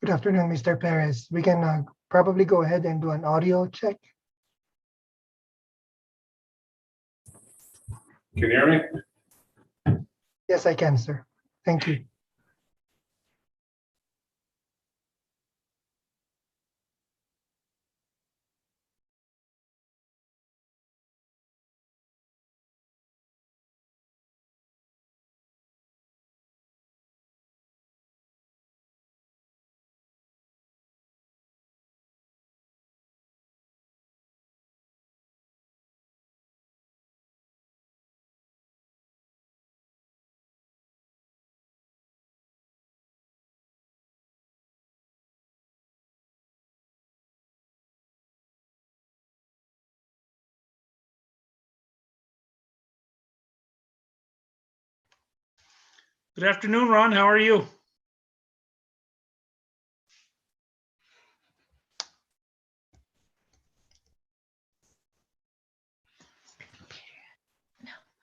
Good afternoon, Mr. Perez. We can probably go ahead and do an audio check. Can you hear me? Yes, I can, sir. Thank you. Good afternoon, Ron. How are you?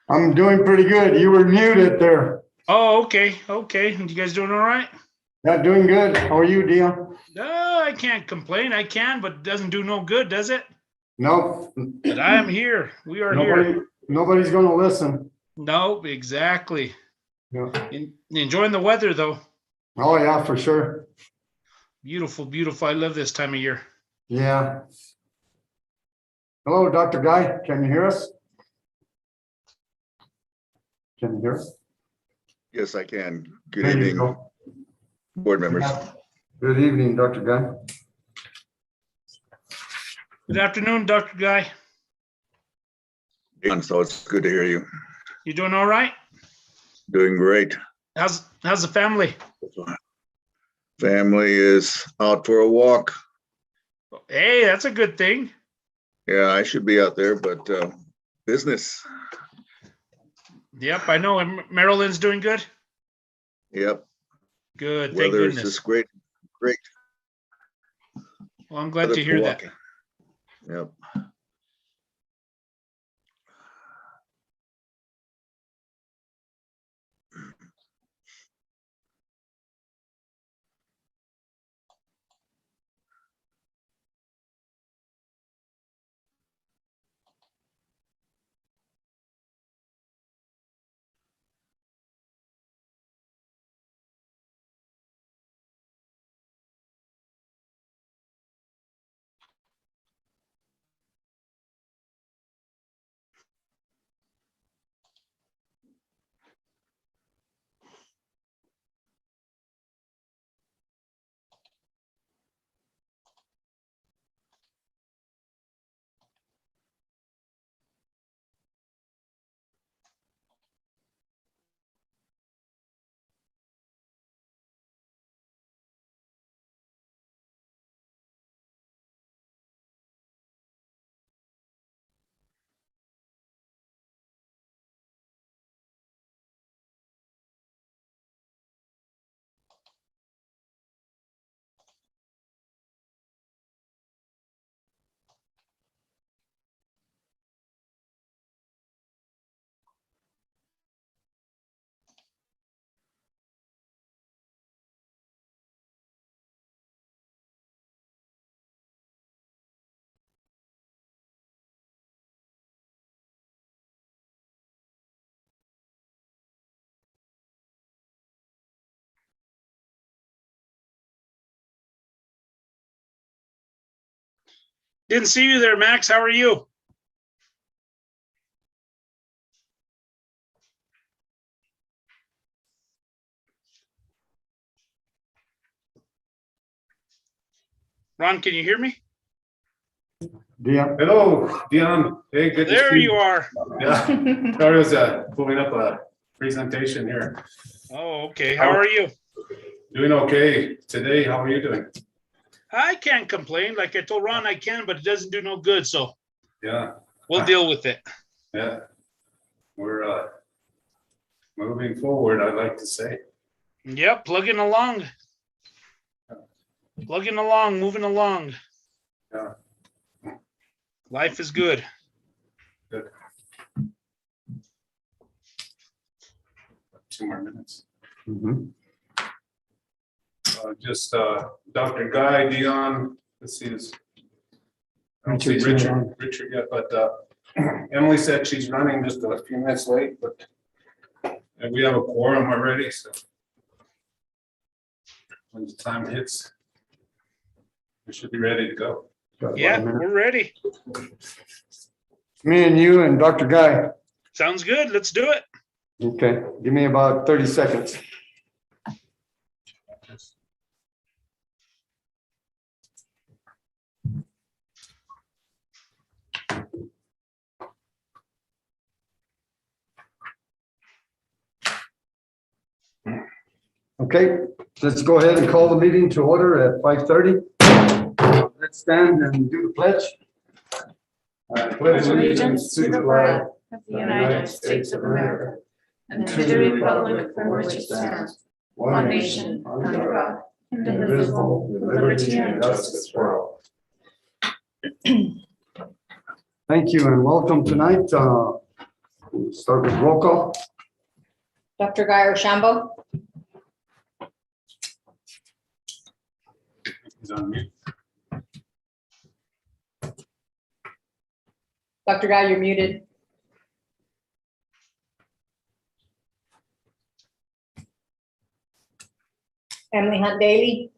I'm doing pretty good. You were muted there. Oh, okay. Okay. You guys doing all right? Yeah, doing good. How are you, Dion? I can't complain. I can, but it doesn't do no good, does it? Nope. But I am here. We are here. Nobody's gonna listen. Nope, exactly. Yeah. Enjoying the weather, though. Oh, yeah, for sure. Beautiful, beautiful. I love this time of year. Yeah. Hello, Dr. Guy. Can you hear us? Can you hear us? Yes, I can. Good There you evening, go. board members. Good evening, Dr. Guy. Good afternoon, Dr. Guy. And so it's good to hear you. You doing all right? Doing great. How's the family? Family is out for a walk. Hey, that's a good thing. Yeah, I should be out there, but business. Yep, I know. And Maryland's doing good. Yep. Good. Thank Weather is goodness. just great. Great. Well, I'm glad weather to for hear that. walking. Yep. Didn't see you there, Max. How are you? Ron, can you hear me? Dion? Hello, Dion. Hey, good to There see you are. Yeah, I was pulling up a presentation here. Oh, okay. How are you? Doing okay today. How are you doing? I can't complain. Like I told Ron, I can, but it doesn't do no good. So Yeah, we'll deal with it. yeah. We're moving forward, I'd like to say. Yep, plugging along. Plugging along, moving along. Yeah. Life is good. Good. 2 more minutes. Mhm. Dr. Guy, Dion, let's see his. I don't see Richard yet, but Emily said she's running just a few minutes late, but and we have a quorum already, so when the time hits, we should be ready to go. Yeah, we're ready. Me and you and Dr. Guy. Sounds good. Let's do it. Okay, give me about 30 seconds. Okay, let's go ahead and call the meeting to order at 5:30. Let's stand and do the pledge. I Pledge allegiance to the flag of the United States of America and to the republic for which it stands, one nation, under God, indivisible, with liberty and justice for all. Thank you and welcome tonight. We'll start with roll call. Dr. Guy Rochambeau, He's on mute. Dr. Guy, you're muted. Emily Hunt Daly.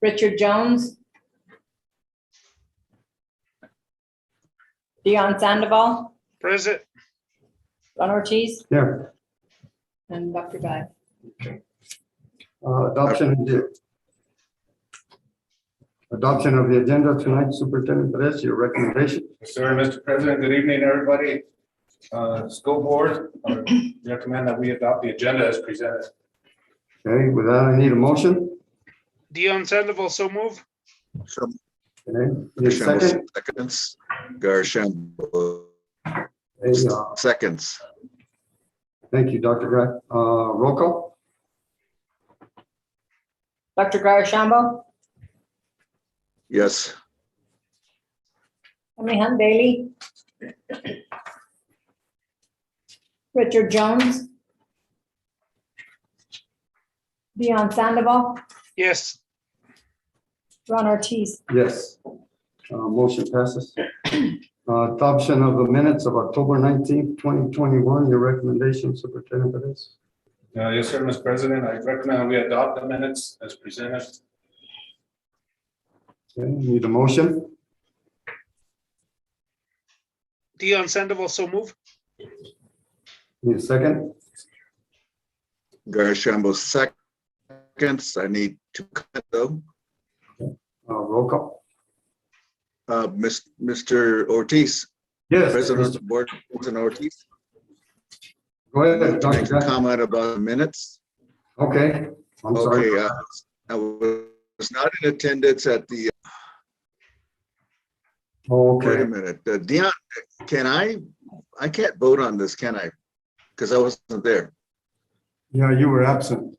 Richard Jones. Dion Sandoval, Present. Ron Ortiz, Here. and Dr. Guy. Adoption of the agenda tonight, Superintendent Perez, your recommendation. Yes, sir, Mr. President, good evening, everybody. School board, recommend that we adopt the agenda as presented. Okay, with that, I need a motion. Dion Sandoval, so move. So, Okay, need a second. seconds, Garishambo, Hey, seconds. thank you, Dr. Guy. Roll call. Dr. Guy Rochambeau, Yes, Emily Hunt Daly. Richard Jones. Dion Sandoval, Yes. Ron Ortiz. Yes. Motion passes. Adoption of the minutes of October 19th, 2021, your recommendation, Superintendent Perez. Yes, sir, Mr. President, I recommend we adopt the minutes as presented. Okay, need a motion. Dion Sandoval, so move. Need a second. Garishambo, seconds. I need to cut though. Roll call. Mr. Ortiz, Yes. President of the Board, President Ortiz, Go I'd ahead, like to Dr. make a Guy. comment about the minutes. Okay, I'm sorry. Okay, I was not in attendance at the, wait a Okay, minute, Dion, I can't vote on this, can I? Because I wasn't there. yeah, you were absent.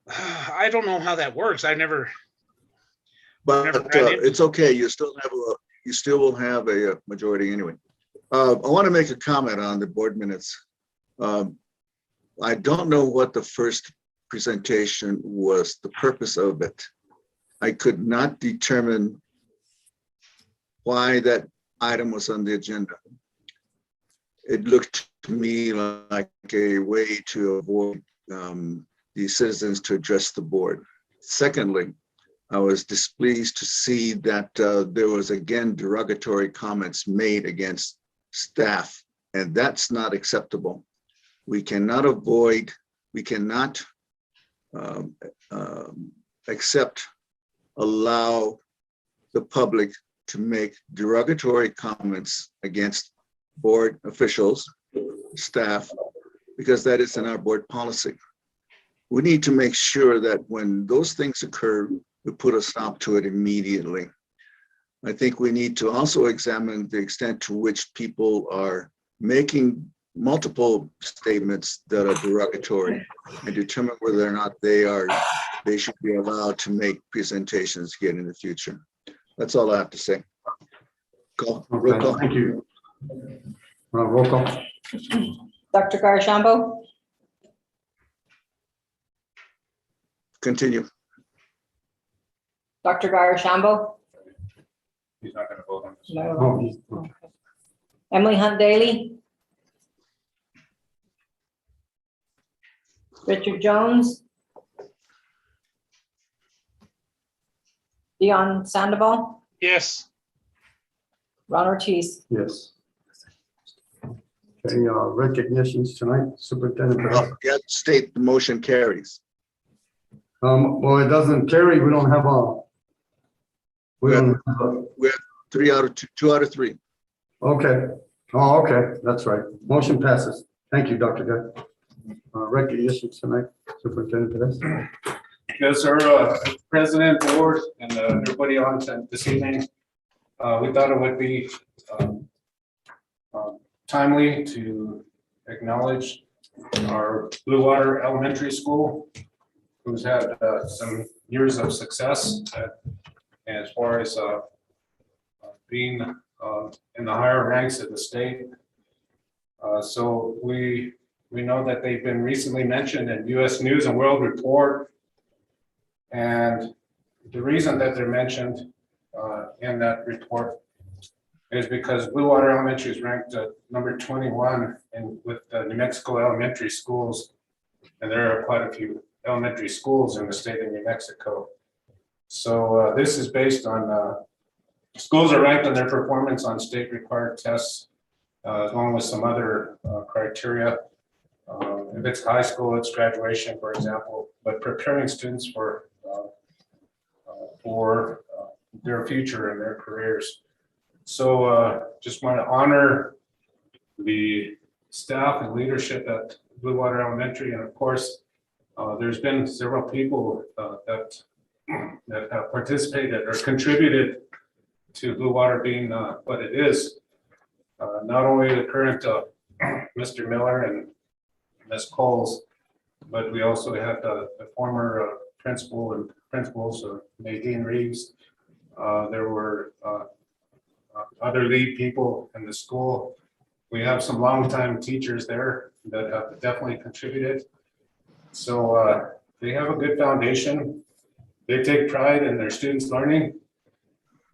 I don't know how that works. I never. But Never ran into- it's okay, you still will have a majority anyway. I want to make a comment on the board minutes. I don't know what the first presentation was, the purpose of it. I could not determine why that item was on the agenda. It looked to me like a way to avoid the citizens to address the board. Secondly, I was displeased to see that there was again derogatory comments made against staff, and that's not acceptable. We cannot allow the public to make derogatory comments against board officials, staff, because that is in our board policy. We need to make sure that when those things occur, we put a stop to it immediately. I think we need to also examine the extent to which people are making multiple statements that are derogatory and determine whether or not they should be allowed to make presentations again in the future. That's all I have to say. Roll Okay, call. thank you. Roll call. Dr. Garashambo, Continue. Dr. Garashambo, He's not gonna vote on this. no. Oh, he's- Okay. Emily Hunt Daly, Richard Jones, Dion Sandoval, Yes, Ron Ortiz. Yes. Okay, recognitions tonight, Superintendent Perez. Yeah, state the motion carries. Well, it doesn't carry, we don't have a. We don't, have a- 2 out of 3. okay, oh, okay, that's right, motion passes. Thank you, Dr. Guy. Recognitions tonight, Superintendent Perez. Yes, sir, President, Board, and everybody on this evening. We thought it would be timely to acknowledge our Blue Water Elementary School, who's had some years of success as far as being in the higher ranks of the state. So we know that they've been recently mentioned in U.S. News and World Report. And the reason that they're mentioned in that report is because Blue Water Elementary is ranked number 21 with New Mexico elementary schools. And there are quite a few elementary schools in the state of New Mexico. So this is based on schools are ranked on their performance on state required tests, along with some other criteria. If it's high school, it's graduation, for example, but preparing students for their future and their careers. So just want to honor the staff and leadership at Blue Water Elementary. And of course, there's been several people that have participated or contributed to Blue Water being what it is. Not only the current Mr. Miller and Ms. Coles, but we also had the former principal and principals, Nadine Reeves. There were other lead people in the school. We have some longtime teachers there that have definitely contributed. So they have a good foundation. They take pride in their students' learning,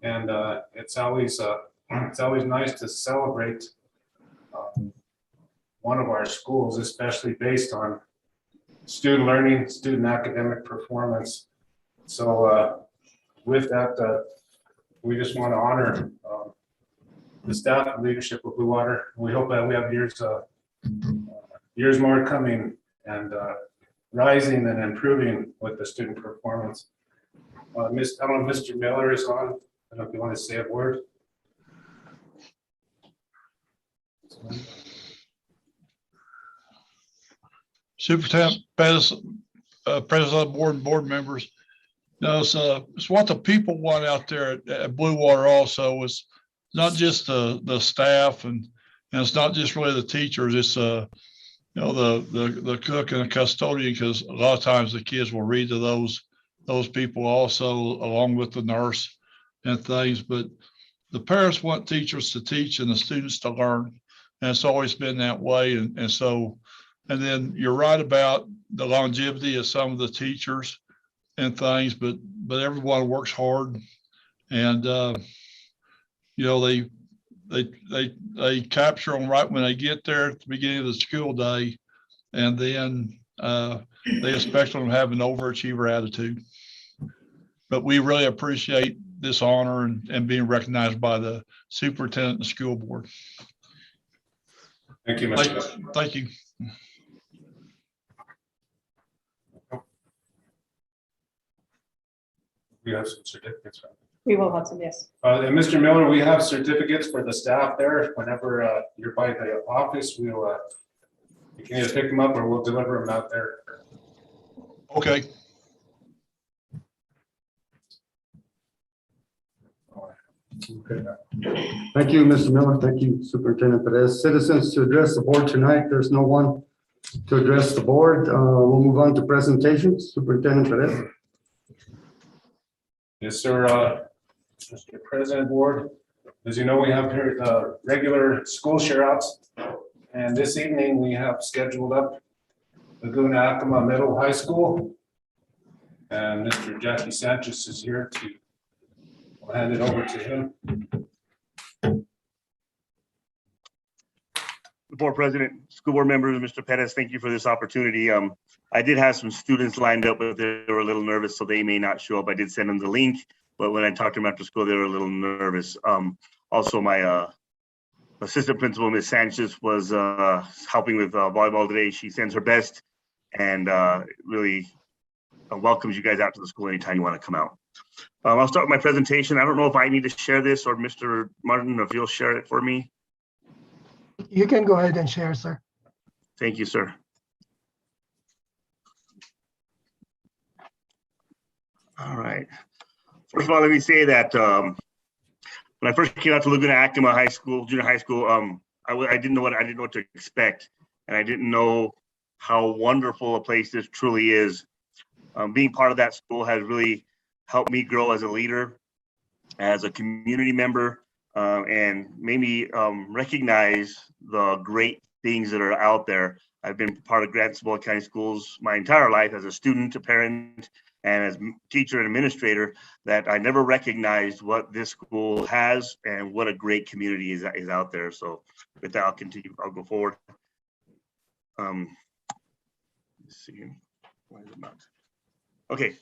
and it's always nice to celebrate one of our schools, especially based on student learning, student academic performance. So with that, we just want to honor the staff and leadership of Blue Water. We hope that we have years more coming and rising and improving with the student performance. I don't know if Mr. Miller is on. I don't know if you want to say a word. Superintendent Pettis, President of the Board and board members. No, it's what the people want out there at Blue Water also. It's not just the staff and it's not just really the teachers. It's the cook and the custodian, because a lot of times the kids will read to those people also, along with the nurse and things. But the parents want teachers to teach and the students to learn, and it's always been that way. And then you're right about the longevity of some of the teachers and things, but everyone works hard, and they capture them right when they get there at the beginning of the school day, and then they expect them to have an overachiever attitude. But we really appreciate this honor and being recognized by the superintendent and school board. Thank you, Mr. Thank you. We have some certificates. We will have some, yes. And Mr. Miller, we have certificates for the staff there. Whenever you're by the office, you can either pick them up or we'll deliver them out there. Okay. Okay. Thank you, Mr. Miller. Thank you, Superintendent Perez. Citizens to address the board tonight. There's no one to address the board. We'll move on to presentations. Superintendent Perez. Yes, sir. Mr. President, Board, as you know, we have here the regular school share outs, And this evening, we have scheduled up Laguna Acoma Middle High School. And Mr. Jackie Sanchez is here to, I'll hand it over to him. Board President, school board members, Mr. Pettis, thank you for this opportunity. I did have some students lined up, but they were a little nervous, so they may not show up. I did send them the link, but when I talked to them after school, they were a little nervous. Also, my assistant principal, Ms. Sanchez, was helping with volleyball today. She sends her best and really welcomes you guys out to the school anytime you want to come out. I'll start with my presentation. I don't know if I need to share this or Mr. Martin, if you'll share it for me. You can go ahead and share, sir. Thank you, sir. All right. First of all, let me say that when I first came out to Laguna Acoma High School, junior high school, I didn't know what to expect, and I didn't know how wonderful a place this truly is. Being part of that school has really helped me grow as a leader, as a community member, and made me recognize the great things that are out there. I've been part of Grand Isabel County Schools my entire life as a student, a parent, and as teacher and administrator, that I never recognized what this school has and what a great community is out there. So with that, I'll continue. I'll go forward. Let's see. Why is it not? Okay.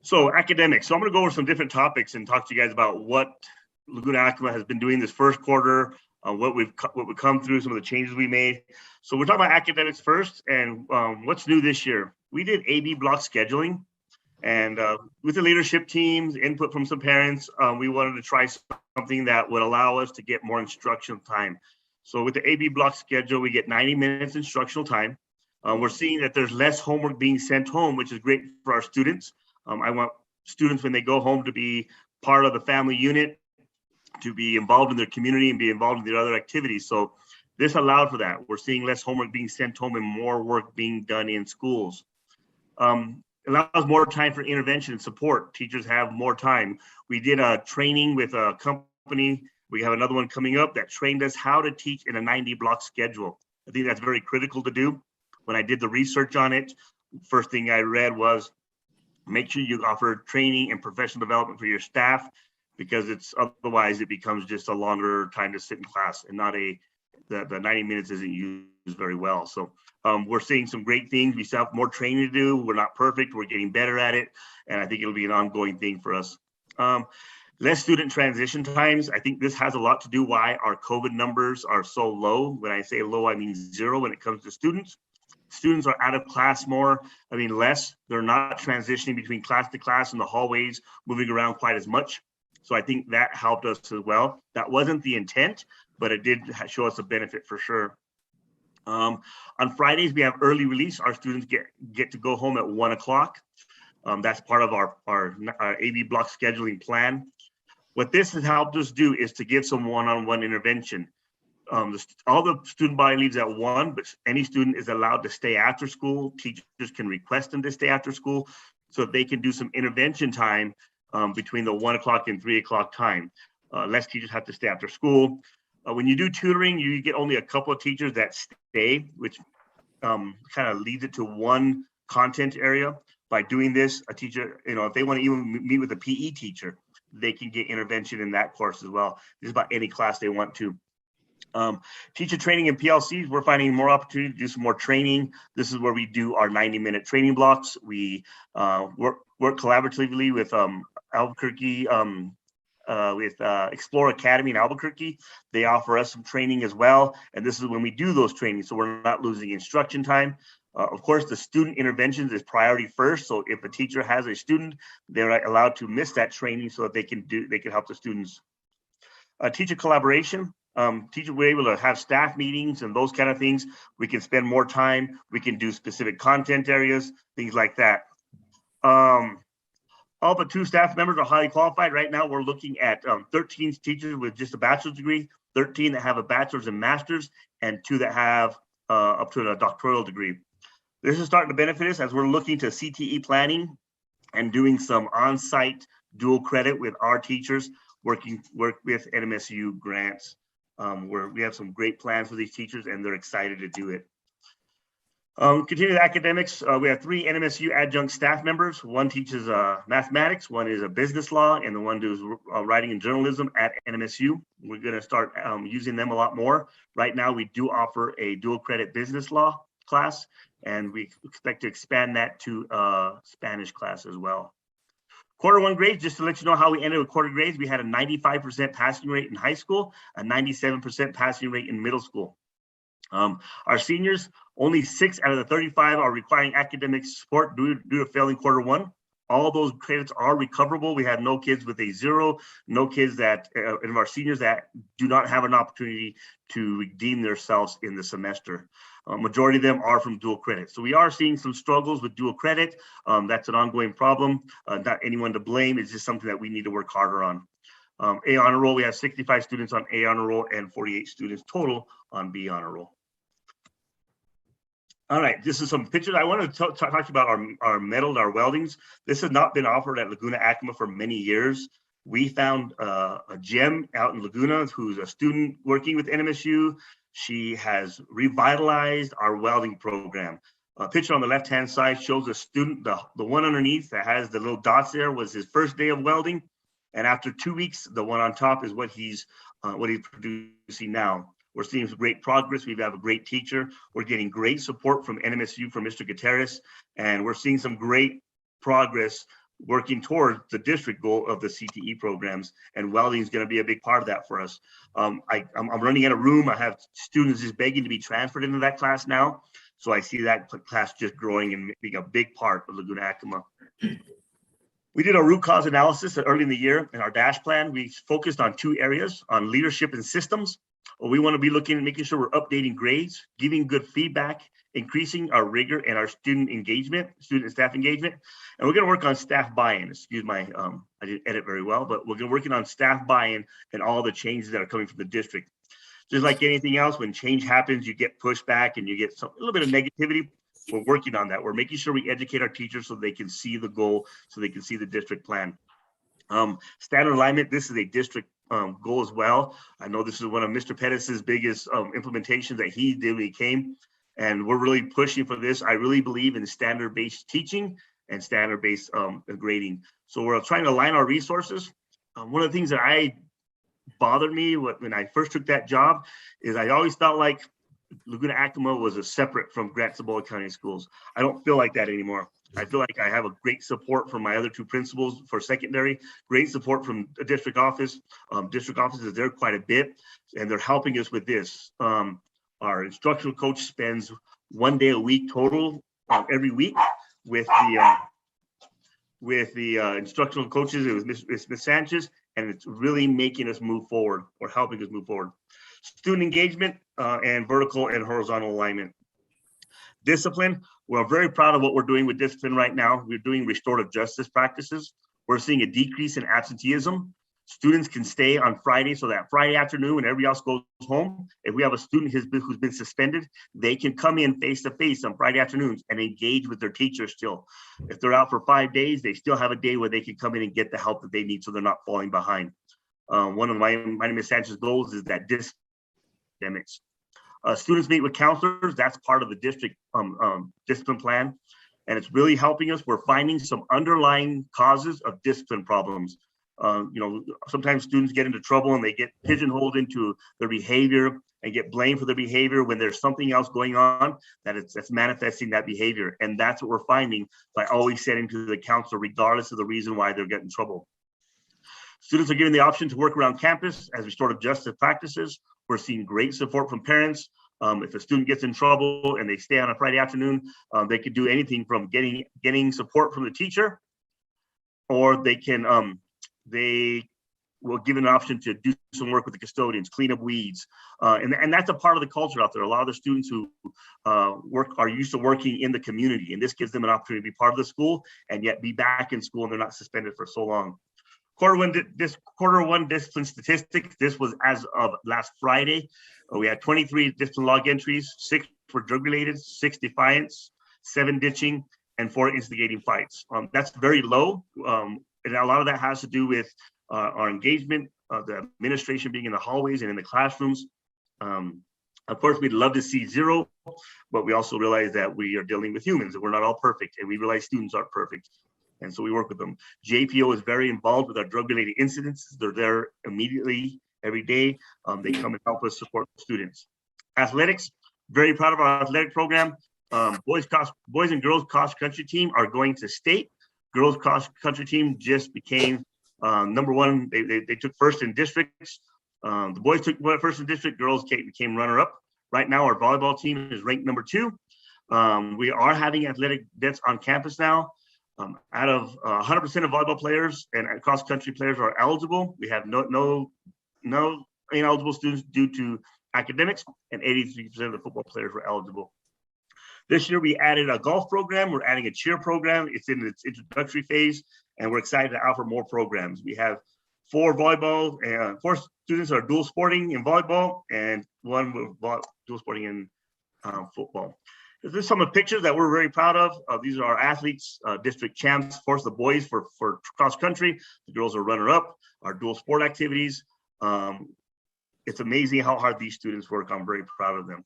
So academics. So I'm going to go over some different topics and talk to you guys about what Laguna Acoma has been doing this first quarter, what we've come through, some of the changes we made. So we're talking about academics first, and what's new this year. We did AB block scheduling, and with the leadership teams, input from some parents, we wanted to try something that would allow us to get more instructional time. So with the AB block schedule, we get 90 minutes instructional time. We're seeing that there's less homework being sent home, which is great for our students. I want students, when they go home, to be part of the family unit, to be involved in their community and be involved in their other activities. So this allowed for that. We're seeing less homework being sent home and more work being done in schools. Allows more time for intervention and support. Teachers have more time. We did a training with a company. We have another one coming up that trained us how to teach in a 90 block schedule. I think that's very critical to do. When I did the research on it, first thing I read was make sure you offer training and professional development for your staff, because it's otherwise it becomes just a longer time to sit in class and not the 90 minutes isn't used very well. So we're seeing some great things. We still have more training to do. We're not perfect. We're getting better at it. And I think it'll be an ongoing thing for us. Less student transition times. I think this has a lot to do why our COVID numbers are so low. When I say low, I mean 0 when it comes to students. Students are out of class more, less. They're not transitioning between class to class in the hallways, moving around quite as much. So I think that helped us as well. That wasn't the intent, but it did show us a benefit for sure. On Fridays, we have early release. Our students get to go home at 1 o'clock. That's part of our AB block scheduling plan. What this has helped us do is to give some one-on-one intervention. All the student body leaves at 1, but any student is allowed to stay after school. Teachers can request them to stay after school so that they can do some intervention time between the 1 o'clock and 3 o'clock time. Less teachers have to stay after school. When you do tutoring, you get only a couple of teachers that stay, which kind of leads it to one content area. By doing this, a teacher, if they want to even meet with a PE teacher, they can get intervention in that course as well. Just about any class they want to. Teacher training and PLCs, we're finding more opportunity to do some more training. This is where we do our 90-minute training blocks. We work collaboratively with Albuquerque, with Explore Academy in Albuquerque. They offer us some training as well. And this is when we do those trainings, so we're not losing instruction time. Of course, the student interventions is priority first. So if a teacher has a student, they're allowed to miss that training so that they can help the students. Teacher collaboration. Teachers were able to have staff meetings and those kind of things. We can spend more time. We can do specific content areas, things like that. All but 2 staff members are highly qualified. Right now, we're looking at 13 teachers with just a bachelor's degree, 13 that have a bachelor's and master's, and 2 that have up to a doctoral degree. This is starting to benefit us as we're looking to CTE planning and doing some on-site dual credit with our teachers, work with NMSU grants. where we have some great plans for these teachers and they're excited to do it. Continue the academics. We have 3 NMSU adjunct staff members. One teaches mathematics, one is a business law, and the one does writing and journalism at NMSU. We're going to start using them a lot more. Right now, we do offer a dual credit business law class, and we expect to expand that to Spanish class as well. Quarter 1 grades, just to let you know how we ended with quarter grades, we had a 95% passing rate in high school, a 97% passing rate in middle school. Our seniors, only 6 out of the 35 are requiring academic support due to failing quarter 1. All those credits are recoverable. We have no kids with a 0, no kids that, of our seniors that do not have an opportunity to redeem themselves in the semester. Majority of them are from dual credit. So we are seeing some struggles with dual credit. That's an ongoing problem. Not anyone to blame. It's just something that we need to work harder on. A honor roll, we have 65 students on A honor roll and 48 students total on B honor roll. All right, this is some pictures. I want to talk to you about our metals, our weldings. This has not been offered at Laguna Acoma for many years. We found a gem out in Laguna who's a student working with NMSU. She has revitalized our welding program. A picture on the left-hand side shows a student, the one underneath that has the little dots there was his first day of welding. And after 2 weeks, the one on top is what he's producing now. We're seeing some great progress. We have a great teacher. We're getting great support from NMSU, from Mr. Gutierrez, and we're seeing some great progress working towards the district goal of the CTE programs, and welding is going to be a big part of that for us. I'm running out of room. I have students just begging to be transferred into that class now. So I see that class just growing and being a big part of Laguna Acoma. We did a root cause analysis early in the year in our DASH plan. We focused on 2 areas, on leadership and systems. We want to be looking at making sure we're updating grades, giving good feedback, increasing our rigor and our student engagement, student and staff engagement. And we're going to work on staff buy-in. Excuse my, I didn't edit very well, but we're going to working on staff buy-in and all the changes that are coming from the district. Just like anything else, when change happens, you get pushback and you get a little bit of negativity. We're working on that. We're making sure we educate our teachers so they can see the goal, so they can see the district plan. Standard alignment, this is a district goal as well. I know this is one of Mr. Pettis's biggest implementations that he did when he came, and we're really pushing for this. I really believe in standard-based teaching and standard-based grading. So we're trying to align our resources. One of the things that bothered me when I first took that job is I always felt like Laguna Acoma was a separate from Grant-Cibola County Schools. I don't feel like that anymore. I feel like I have a great support from my other 2 principals for secondary, great support from the district office. District office is there quite a bit, and they're helping us with this. Our instructional coach spends 1 day a week total every week with the instructional coaches. It was Ms. Sanchez, and it's really making us move forward or helping us move forward. Student engagement and vertical and horizontal alignment. Discipline, we're very proud of what we're doing with discipline right now. We're doing restorative justice practices. We're seeing a decrease in absenteeism. Students can stay on Friday, so that Friday afternoon when everybody else goes home, if we have a student who's been suspended, they can come in face-to-face on Friday afternoons and engage with their teacher still. If they're out for 5 days, they still have a day where they can come in and get the help that they need so they're not falling behind. One of my name is Sanchez's goals is that academics. Students meet with counselors. That's part of the district discipline plan. And it's really helping us. We're finding some underlying causes of discipline problems. Sometimes students get into trouble and they get pigeonholed into their behavior and get blamed for their behavior when there's something else going on that's manifesting that behavior. And that's what we're finding by always sending to the counselor, regardless of the reason why they're getting in trouble. Students are given the option to work around campus as restorative justice practices. We're seeing great support from parents. If a student gets in trouble and they stay on a Friday afternoon, they could do anything from getting support from the teacher, or they will give an option to do some work with the custodians, clean up weeds. And that's a part of the culture out there. A lot of the students who are used to working in the community, and this gives them an opportunity to be part of the school and yet be back in school and they're not suspended for so long. Quarter one discipline statistics. This was as of last Friday. We had 23 discipline log entries, 6 for drug related, 6 defiance, 7 ditching, and 4 instigating fights. That's very low. And a lot of that has to do with our engagement the administration being in the hallways and in the classrooms. Of course, we'd love to see zero, but we also realize that we are dealing with humans and we're not all perfect, and we realize students aren't perfect. And so we work with them. JPO is very involved with our drug-related incidents. They're there immediately every day. They come and help us support students. Athletics, very proud of our athletic program. Boys and girls cross country team are going to state. Girls cross country team just became number one. They took first in districts. The boys took first in district, girls became runner up. Right now, our volleyball team is ranked number 2. We are having athletic events on campus now. Out of 100% of volleyball players and cross country players are eligible. We have no ineligible students due to academics, and 83% of the football players were eligible. This year, we added a golf program. We're adding a cheer program. It's in its introductory phase, and we're excited to offer more programs. We have 4 volleyball and 4 students are dual sporting in volleyball, and 1 with dual sporting in football. This is some of the pictures that we're very proud of. These are our athletes, district champs. Of course, the boys for cross country, the girls are runner up. Our dual sport activities. It's amazing how hard these students work. I'm very proud of them.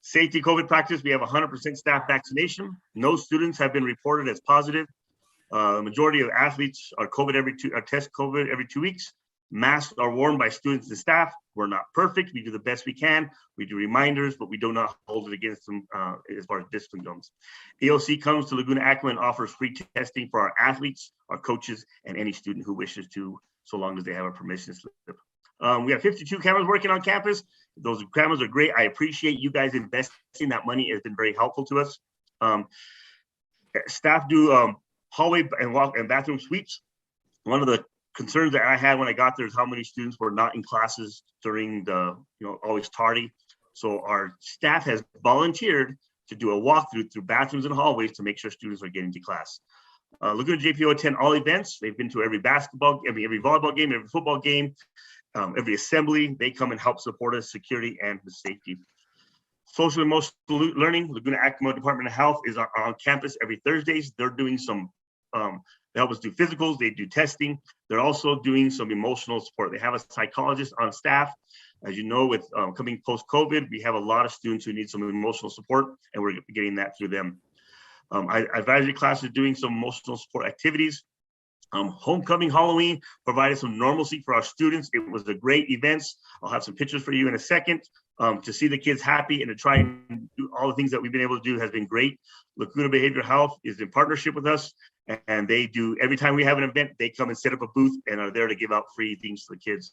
Safety COVID practice, we have 100% staff vaccination. No students have been reported as positive. The majority of athletes are test COVID every 2 weeks. Masks are worn by students and staff. We're not perfect. We do the best we can. We do reminders, but we do not hold it against them as far as discipline goes. EOC comes to Laguna Acoma and offers free testing for our athletes, our coaches, and any student who wishes to, so long as they have a permission slip. We have 52 cameras working on campus. Those cameras are great. I appreciate you guys investing that money. It's been very helpful to us. Staff do hallway and bathroom sweeps. One of the concerns that I had when I got there is how many students were not in classes during the, always tardy. So our staff has volunteered to do a walkthrough through bathrooms and hallways to make sure students are getting to class. Laguna JPO attend all events. They've been to every basketball, every volleyball game, every football game, every assembly. They come and help support us, security and the safety. Social emotional learning, Laguna Acoma Department of Health is on campus every Thursdays. They're doing some, they help us do physicals, they do testing. They're also doing some emotional support. They have a psychologist on staff. As you know, with coming post-COVID, we have a lot of students who need some emotional support, and we're getting that through them. Advisory class is doing some emotional support activities. Homecoming Halloween provided some normalcy for our students. It was a great event. I'll have some pictures for you in a second. To see the kids happy and to try and do all the things that we've been able to do has been great. Laguna Behavioral Health is in partnership with us, and they do, every time we have an event, they come and set up a booth and are there to give out free things to the kids.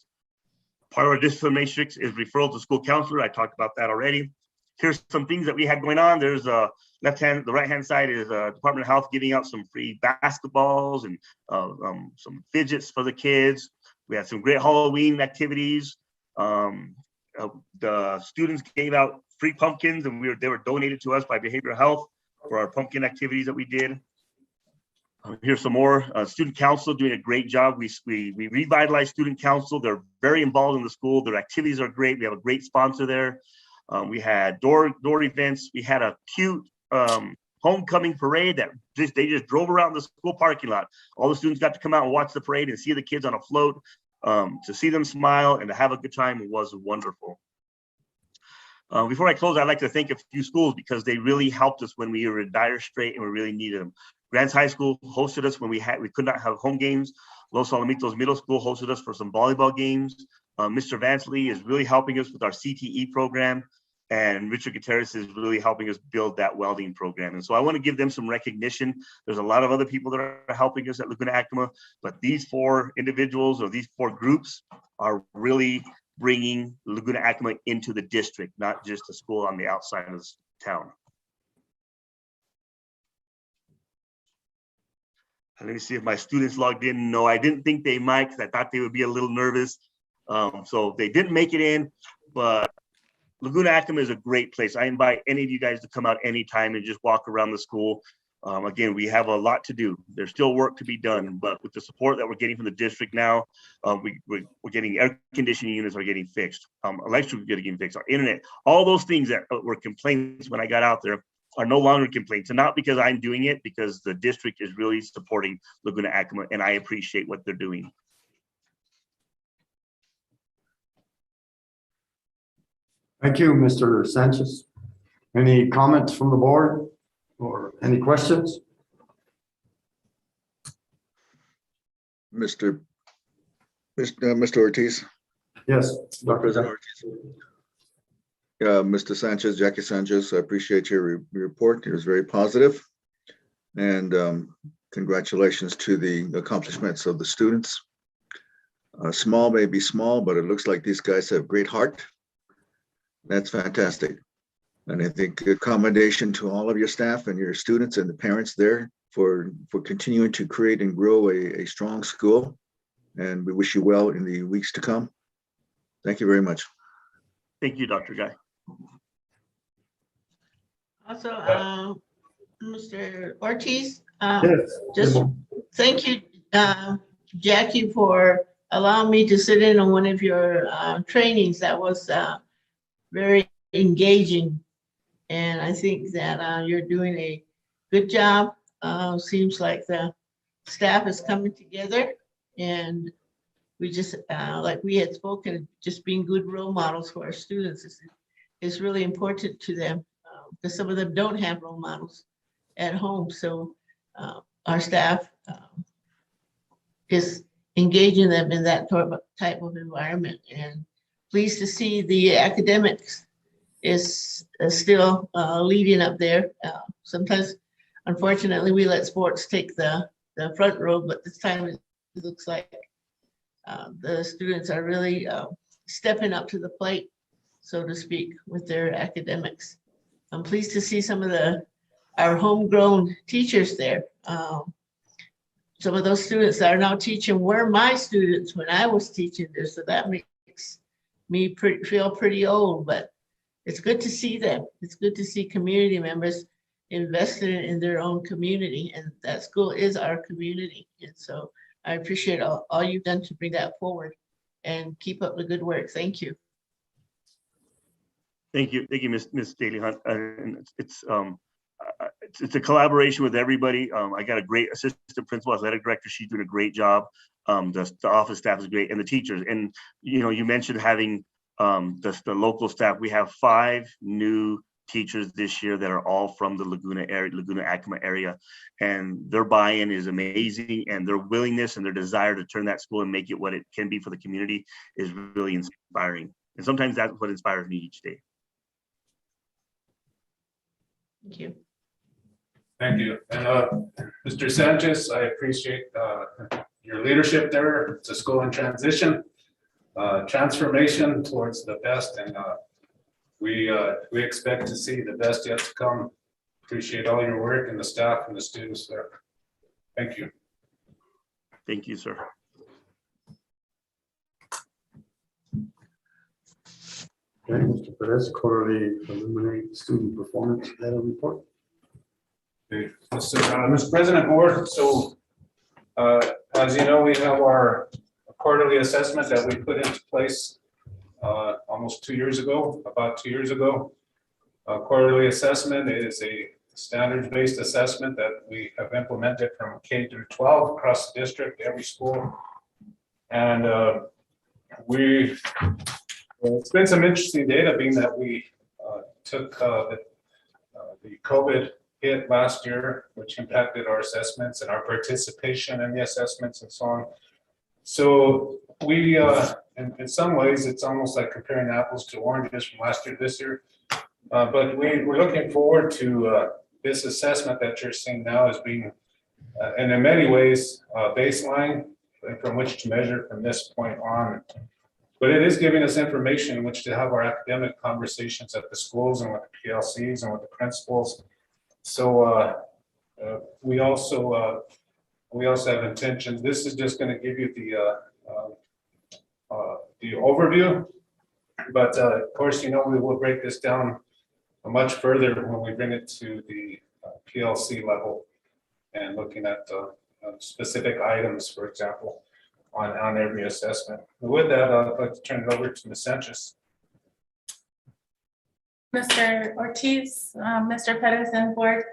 Part of our discipline matrix is referral to school counselor. I talked about that already. Here's some things that we had going on. There's the right-hand side is Department of Health giving out some free basketballs and some fidgets for the kids. We had some great Halloween activities. The students gave out free pumpkins, and they were donated to us by Behavioral Health for our pumpkin activities that we did. Here's some more. Student council doing a great job. We revitalized student council. They're very involved in the school. Their activities are great. We have a great sponsor there. We had door events. We had a cute homecoming parade that they just drove around the school parking lot. All the students got to come out and watch the parade and see the kids on a float. To see them smile and to have a good time was wonderful. Before I close, I'd like to thank a few schools because they really helped us when we were in dire strait and we really needed them. Grants High School hosted us when we could not have home games. Los Alamitos Middle School hosted us for some volleyball games. Mr. Vansley is really helping us with our CTE program, and Richard Gutierrez is really helping us build that welding program. And so I want to give them some recognition. There's a lot of other people that are helping us at Laguna Acoma, but these 4 individuals or these 4 groups are really bringing Laguna Acoma into the district, not just a school on the outside of this town. And let me see if my students logged in. No, I didn't think they might because I thought they would be a little nervous. So they didn't make it in, but Laguna Acoma is a great place. I invite any of you guys to come out anytime and just walk around the school. Again, we have a lot to do. There's still work to be done, but with the support that we're getting from the district now, we're getting air conditioning units are getting fixed. Electric getting fixed, our internet, all those things that were complaints when I got out there are no longer complaints. And not because I'm doing it, because the district is really supporting Laguna Acoma, and I appreciate what they're doing. Thank you, Mr. Sanchez. Any comments from the board or any questions? Mr. Ortiz, Yes. Dr. President Ortiz. Mr. Sanchez, Jackie Sanchez, I appreciate your report. It was very positive. And congratulations to the accomplishments of the students. Small may be small, but it looks like these guys have great heart. That's fantastic. And I think a commendation to all of your staff and your students and the parents there for continuing to create and grow a strong school. And we wish you well in the weeks to come. Thank you very much. Thank you, Dr. Guy. Also, Mr. Ortiz, Yes. just thank you, Jackie, for allowing me to sit in on one of your trainings. That was very engaging. And I think that you're doing a good job. Seems like the staff is coming together, and we just, like we had spoken, just being good role models for our students is really important to them, because some of them don't have role models at home. So our staff is engaging them in that type of environment, and pleased to see the academics is still leading up there. Sometimes, unfortunately, we let sports take the front row, but this time it looks like the students are really stepping up to the plate, so to speak, with their academics. I'm pleased to see some of our homegrown teachers there. Some of those students that are now teaching were my students when I was teaching there, so that makes me feel pretty old, but it's good to see them. It's good to see community members invested in their own community, and that school is our community. And so I appreciate all you've done to bring that forward, and keep up the good work. Thank you. Thank you, Ms. Daly Hunt. And it's a collaboration with everybody. I got a great assistant principal, athletic director. She's doing a great job. The office staff is great, and the teachers. And you mentioned having the local staff. We have 5 new teachers this year that are all from the Laguna area, Laguna-Acoma area, and their buy-in is amazing, and their willingness and their desire to turn that school and make it what it can be for the community is really inspiring. And sometimes that's what inspires me each day. Thank you. Thank you. And Mr. Sanchez, I appreciate your leadership there. It's a school in transition, transformation towards the best, and we expect to see the best yet to come. Appreciate all your work and the staff and the students there. Thank you. Thank you, sir. Okay, Mr. Perez, quarterly preliminary student performance data report. Okay. Mr. President, Board, so as you know, we have our quarterly assessment that we put into place almost 2 years ago, about 2 years ago. Quarterly assessment is a standards-based assessment that we have implemented from K through 12 across the district, every school. And it's been some interesting data, being that we took the COVID hit last year, which impacted our assessments and our participation in the assessments and so on. So we, in some ways, it's almost like comparing apples to oranges from last year to this year. But we're looking forward to this assessment that you're seeing now as being, and in many ways, baseline from which to measure from this point on. But it is giving us information in which to have our academic conversations at the schools and with the PLCs and with the principals. So we also have intentions. This is just going to give you the overview, but of course, we will break this down much further when we bring it to the PLC level and looking at specific items, for example, on every assessment. With that, I'd like to turn it over to Ms. Sanchez. Mr. Ortiz, Mr. Perez and board,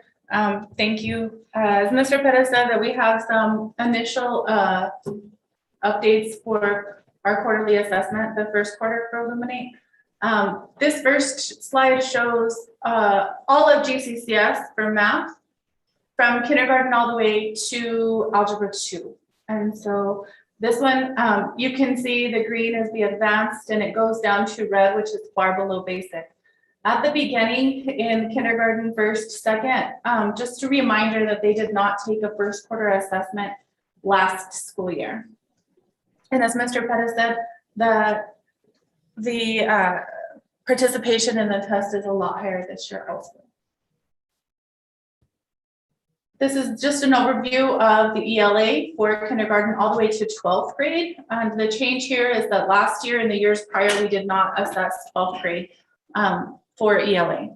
thank you. As Mr. Perez said, that we have some initial updates for our quarterly assessment, the first quarter preliminary. This first slide shows all of GCCS for math, from kindergarten all the way to algebra 2. And so this one, you can see the green is the advanced, and it goes down to red, which is far below basic. At the beginning in kindergarten, first, second, just a reminder that they did not take a first quarter assessment last school year. And as Mr. Pettis said, the participation in the test is a lot higher this year also. This is just an overview of the ELA for kindergarten all the way to 12th grade. And the change here is that last year and the years prior, we did not assess 12th grade for ELA.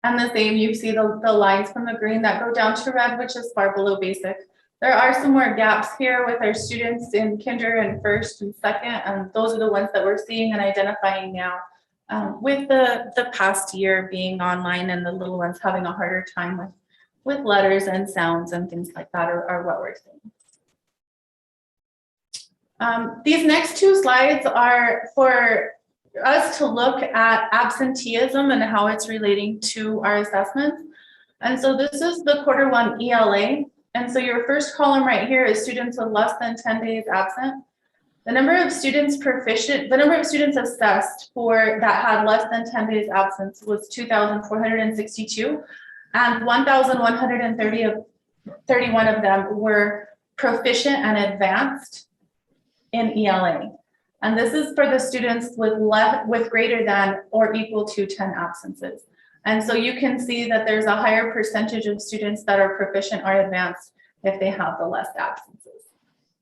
And the same, you see the lines from the green that go down to red, which is far below basic. There are some more gaps here with our students in kinder and first and second, and those are the ones that we're seeing and identifying now. With the past year being online and the little ones having a harder time with letters and sounds and things like that are what we're seeing. These next two slides are for us to look at absenteeism and how it's relating to our assessments. And so this is the quarter 1 ELA. And so your first column right here is students with less than 10 days absent. The number of students proficient, the number of students assessed for that had less than 10 days absence was 2,462, and 1,131 of them were proficient and advanced in ELA. And this is for the students with greater than or equal to 10 absences. And so you can see that there's a higher percentage of students that are proficient or advanced if they have the less absences.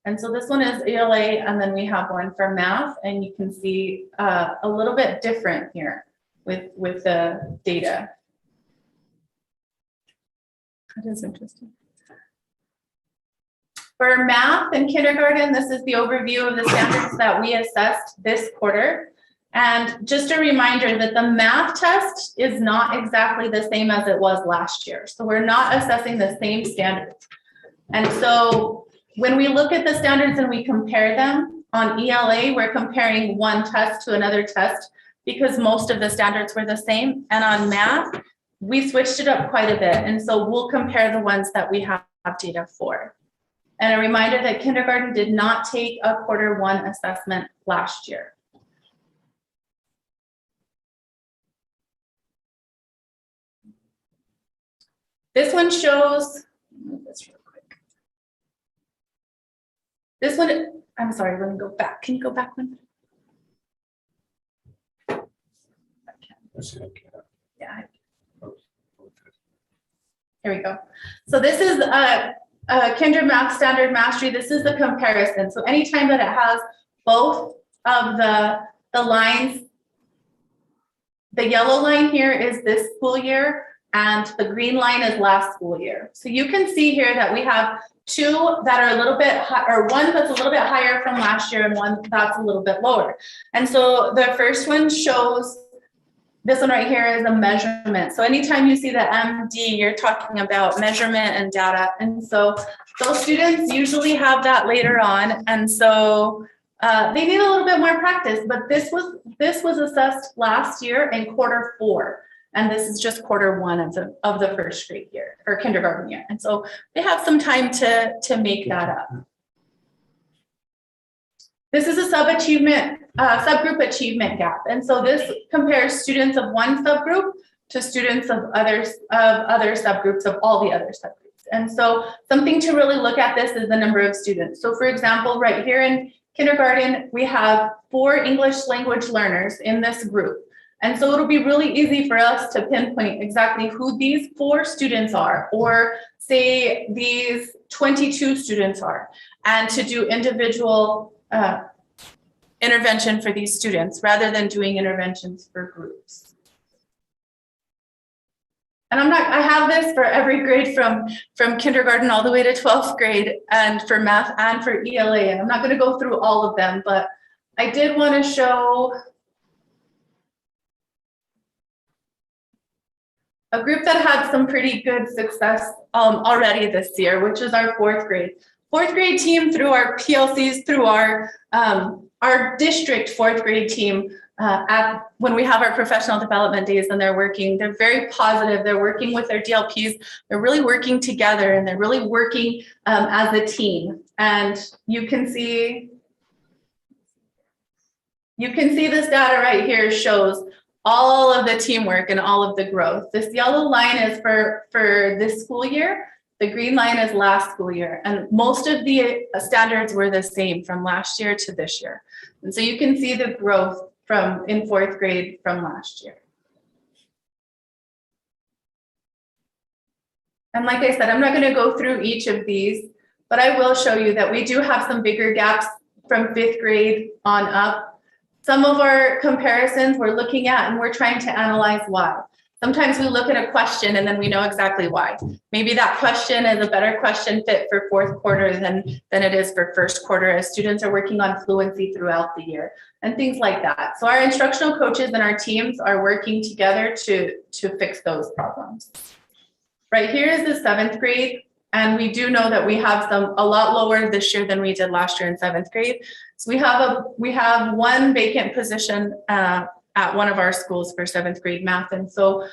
And so this one is ELA, and then we have one for math, and you can see a little bit different here with the data. That is interesting. For math and kindergarten, this is the overview of the standards that we assessed this quarter. And just a reminder that the math test is not exactly the same as it was last year. So we're not assessing the same standards. And so when we look at the standards and we compare them on ELA, we're comparing one test to another test because most of the standards were the same. And on math, we switched it up quite a bit. And so we'll compare the ones that we have data for. And a reminder that kindergarten did not take a quarter 1 assessment last year. This one shows, this real quick. This one, I'm sorry, let me go back. Can you go back one? Yeah. Here we go. So this is Kinder Math Standard Mastery. This is the comparison. So anytime that it has both of the lines, the yellow line here is this school year, and the green line is last school year. So you can see here that we have two that are a little bit high, or one that's a little bit higher from last year and one that's a little bit lower. And so the first one shows, this one right here is a measurement. So anytime you see the MD, you're talking about measurement and data. And so those students usually have that later on. And so they need a little bit more practice, but this was assessed last year in quarter 4. And this is just quarter 1 of the first grade year or kindergarten year. And so they have some time to make that up. This is a subgroup achievement gap. And so this compares students of one subgroup to students of other subgroups of all the other subgroups. And so something to really look at this is the number of students. So for example, right here in kindergarten, we have 4 English language learners in this group. And so it'll be really easy for us to pinpoint exactly who these 4 students are, or say these 22 students are, and to do individual intervention for these students rather than doing interventions for groups. And I have this for every grade from kindergarten all the way to 12th grade, and for math and for ELA. And I'm not going to go through all of them, but I did want to show a group that had some pretty good success already this year, which is our 4th grade. 4th grade team, through our PLCs, through our our district fourth grade team, when we have our professional development days and they're very positive. They're working with their DLPs. They're really working together and they're really working as a team. And you can see this data right here shows all of the teamwork and all of the growth. This yellow line is for this school year. The green line is last school year. And most of the standards were the same from last year to this year. And so you can see the growth in fourth grade from last year. And like I said, I'm not going to go through each of these, but I will show you that we do have some bigger gaps from fifth grade on up. Some of our comparisons we're looking at and we're trying to analyze why. Sometimes we look at a question and then we know exactly why. Maybe that question is a better question fit for fourth quarter than it is for first quarter, as students are working on fluency throughout the year and things like that. So our instructional coaches and our teams are working together to fix those problems. Right here is the seventh grade. And we do know that we have a lot lower this year than we did last year in seventh grade. So we have one vacant position at one of our schools for seventh grade math. And so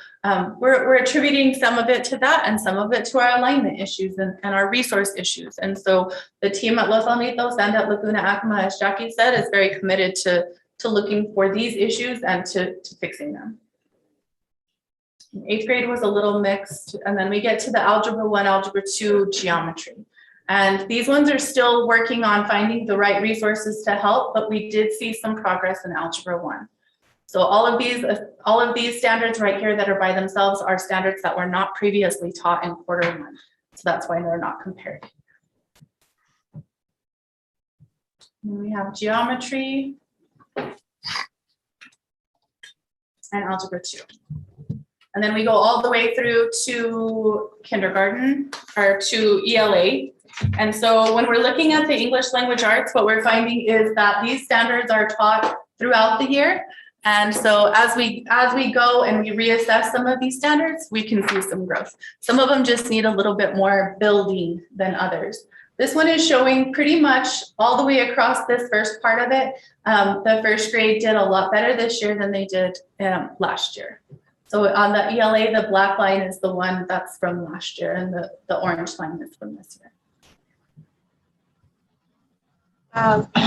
we're attributing some of it to that and some of it to our alignment issues and our resource issues. And so the team at Los Alamitos and at Laguna Acoma, as Jackie said, is very committed to looking for these issues and to fixing them. Eighth grade was a little mixed. And then we get to the Algebra 1, Algebra 2 geometry. And these ones are still working on finding the right resources to help, but we did see some progress in Algebra 1. So all of these standards right here that are by themselves are standards that were not previously taught in quarter 1. So that's why they're not compared. And we have geometry and Algebra 2. And then we go all the way through to kindergarten or to ELA. And so when we're looking at the English language arts, what we're finding is that these standards are taught throughout the year. And so as we go and we reassess some of these standards, we can see some growth. Some of them just need a little bit more building than others. This one is showing pretty much all the way across this first part of it. The first grade did a lot better this year than they did last year. So on the ELA, the black line is the one that's from last year and the orange line is from this year.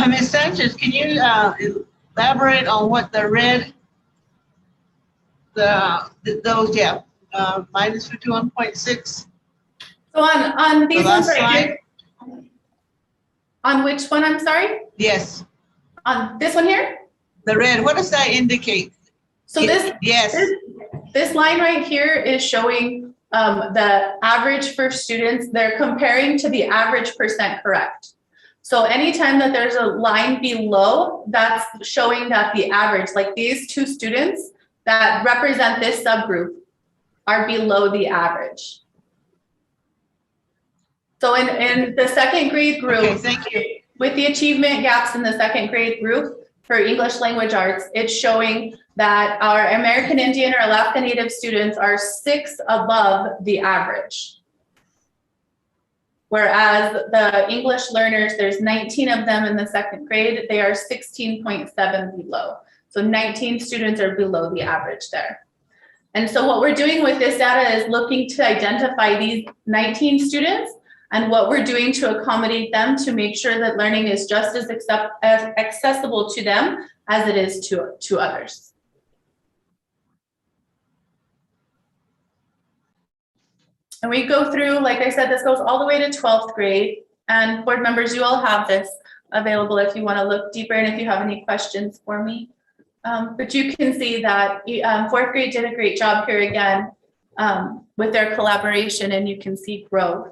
Ms. Sanchez, can you elaborate on what the red, minus 51.6? So on these ones right here, on which one, I'm sorry? Yes. On this one here? The red, what does that indicate? So this line right here is showing the average for students. They're comparing to the average % correct. So anytime that there's a line below, that's showing that the average, like these two students that represent this subgroup, are below the average. So in the second grade group, okay, thank you. With the achievement gaps in the second grade group for English language arts, it's showing that our American Indian or Alaska Native students are 6 above the average. Whereas the English learners, there's 19 of them in the second grade, they are 16.7 below. So 19 students are below the average there. And so what we're doing with this data is looking to identify these 19 students and what we're doing to accommodate them to make sure that learning is just as accessible to them as it is to others. And we go through, like I said, this goes all the way to 12th grade. And board members, you all have this available if you want to look deeper and if you have any questions for me. But you can see that 4th grade did a great job here again with their collaboration, and you can see growth.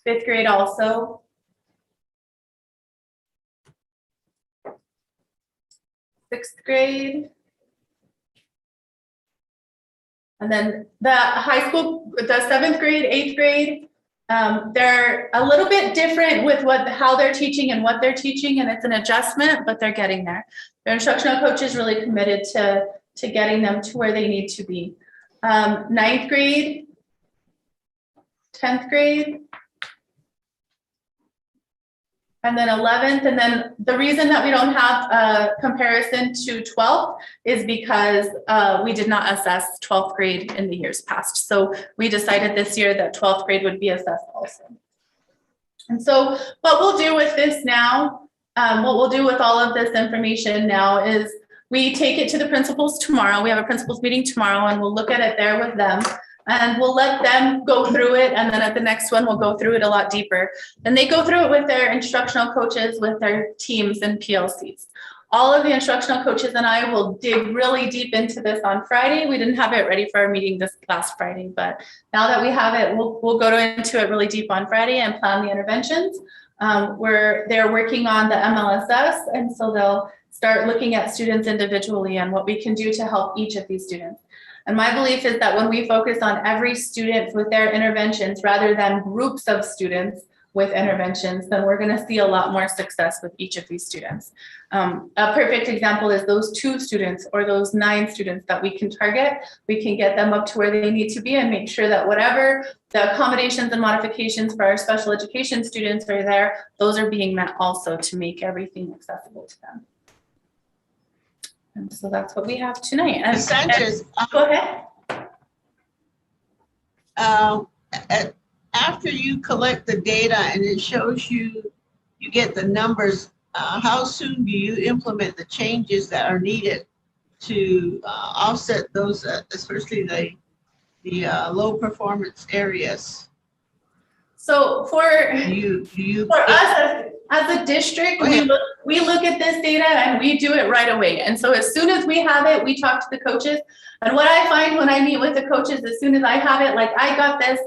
Fifth grade also. Sixth grade. And then the high school, the 7th grade, 8th grade, they're a little bit different with how they're teaching and what they're teaching, and it's an adjustment, but they're getting there. Their instructional coach is really committed to getting them to where they need to be. 9th grade, 10th grade, and then 11th. And then the reason that we don't have a comparison to 12th is because we did not assess 12th grade in the years past. So we decided this year that 12th grade would be assessed also. And so what we'll do with this now, what we'll do with all of this information now is we take it to the principals tomorrow. We have a principals meeting tomorrow, and we'll look at it there with them. And we'll let them go through it. And then at the next one, we'll go through it a lot deeper. And they go through it with their instructional coaches, with their teams and PLCs. All of the instructional coaches and I will dig really deep into this on Friday. We didn't have it ready for our meeting this last Friday, but now that we have it, we'll go into it really deep on Friday and plan the interventions. They're working on the MLSS, and so they'll start looking at students individually and what we can do to help each of these students. And my belief is that when we focus on every student with their interventions rather than groups of students with interventions, then we're going to see a lot more success with each of these students. A perfect example is those 2 students or those 9 students that we can target. We can get them up to where they need to be and make sure that whatever the accommodations and modifications for our special education students are there, those are being met also to make everything accessible to them. And so that's what we have tonight. And, Ms. Sanchez, go ahead. After you collect the data and it shows you get the numbers, how soon do you implement the changes that are needed to offset those, especially the low performance areas? So for us as a district, we look at this data and we do it right away. And so as soon as we have it, we talk to the coaches. And what I find when I meet with the coaches, as soon as I have it, like I got this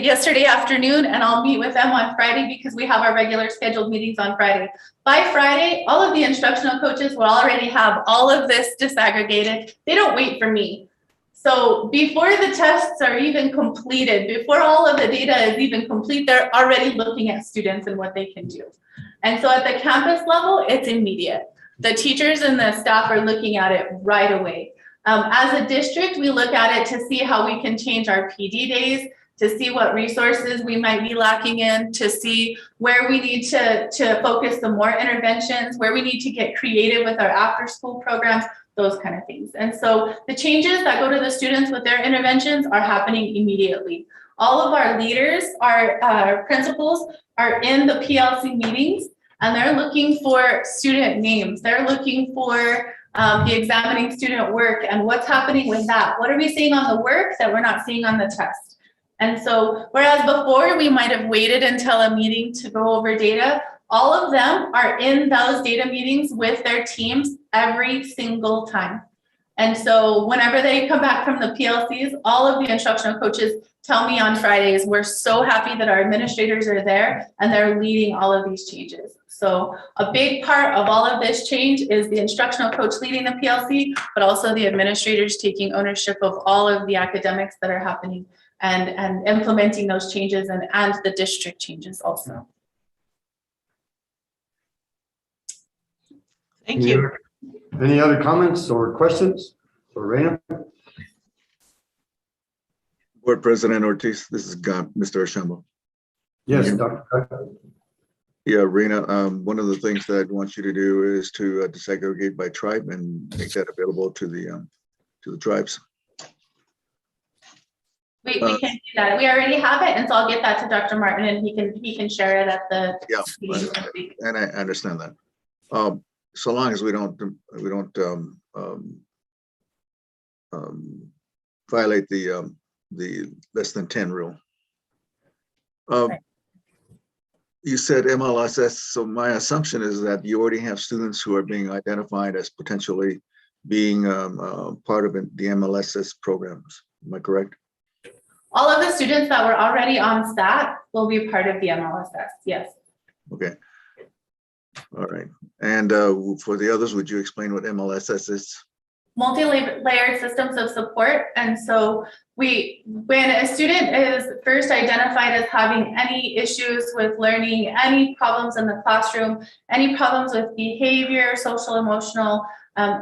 yesterday afternoon, and I'll meet with them on Friday because we have our regular scheduled meetings on Friday. By Friday, all of the instructional coaches will already have all of this disaggregated. They don't wait for me. So before the tests are even completed, before all of the data is even complete, they're already looking at students and what they can do. And so at the campus level, it's immediate. The teachers and the staff are looking at it right away. As a district, we look at it to see how we can change our PD days, to see what resources we might be lacking in, to see where we need to focus some more interventions, where we need to get creative with our after school programs, those kind of things. And so the changes that go to the students with their interventions are happening immediately. All of our leaders, our principals are in the PLC meetings, and they're looking for student names. They're looking for the examining student work and what's happening with that. What are we seeing on the work that we're not seeing on the test? And so, whereas before we might have waited until a meeting to go over data, all of them are in those data meetings with their teams every single time. And so whenever they come back from the PLCs, all of the instructional coaches tell me on Fridays, we're so happy that our administrators are there and they're leading all of these changes. So a big part of all of this change is the instructional coach leading the PLC, but also the administrators taking ownership of all of the academics that are happening and implementing those changes and the district changes also. Thank you. Any other comments or questions for Reina? Board President Ortiz, this is Mr. Archambault. Yes, Dr. Yeah, Reina, one of the things that I want you to do is to disaggregate by tribe and make that available to the tribes. We can do that. We already have it, and so I'll get that to Dr. Martin, and he can share it at the meeting next week. And I understand that. So long as we don't violate the less than 10 rule. Right. You said MLSS, so my assumption is that you already have students who are being identified as potentially being part of the MLSS programs. Am I correct? All of the students that were already on STAT will be part of the MLSS, yes. Okay. All right. And for the others, would you explain what MLSS is? Multi-layered systems of support. And so when a student is first identified as having any issues with learning, any problems in the classroom, any problems with behavior, social, emotional,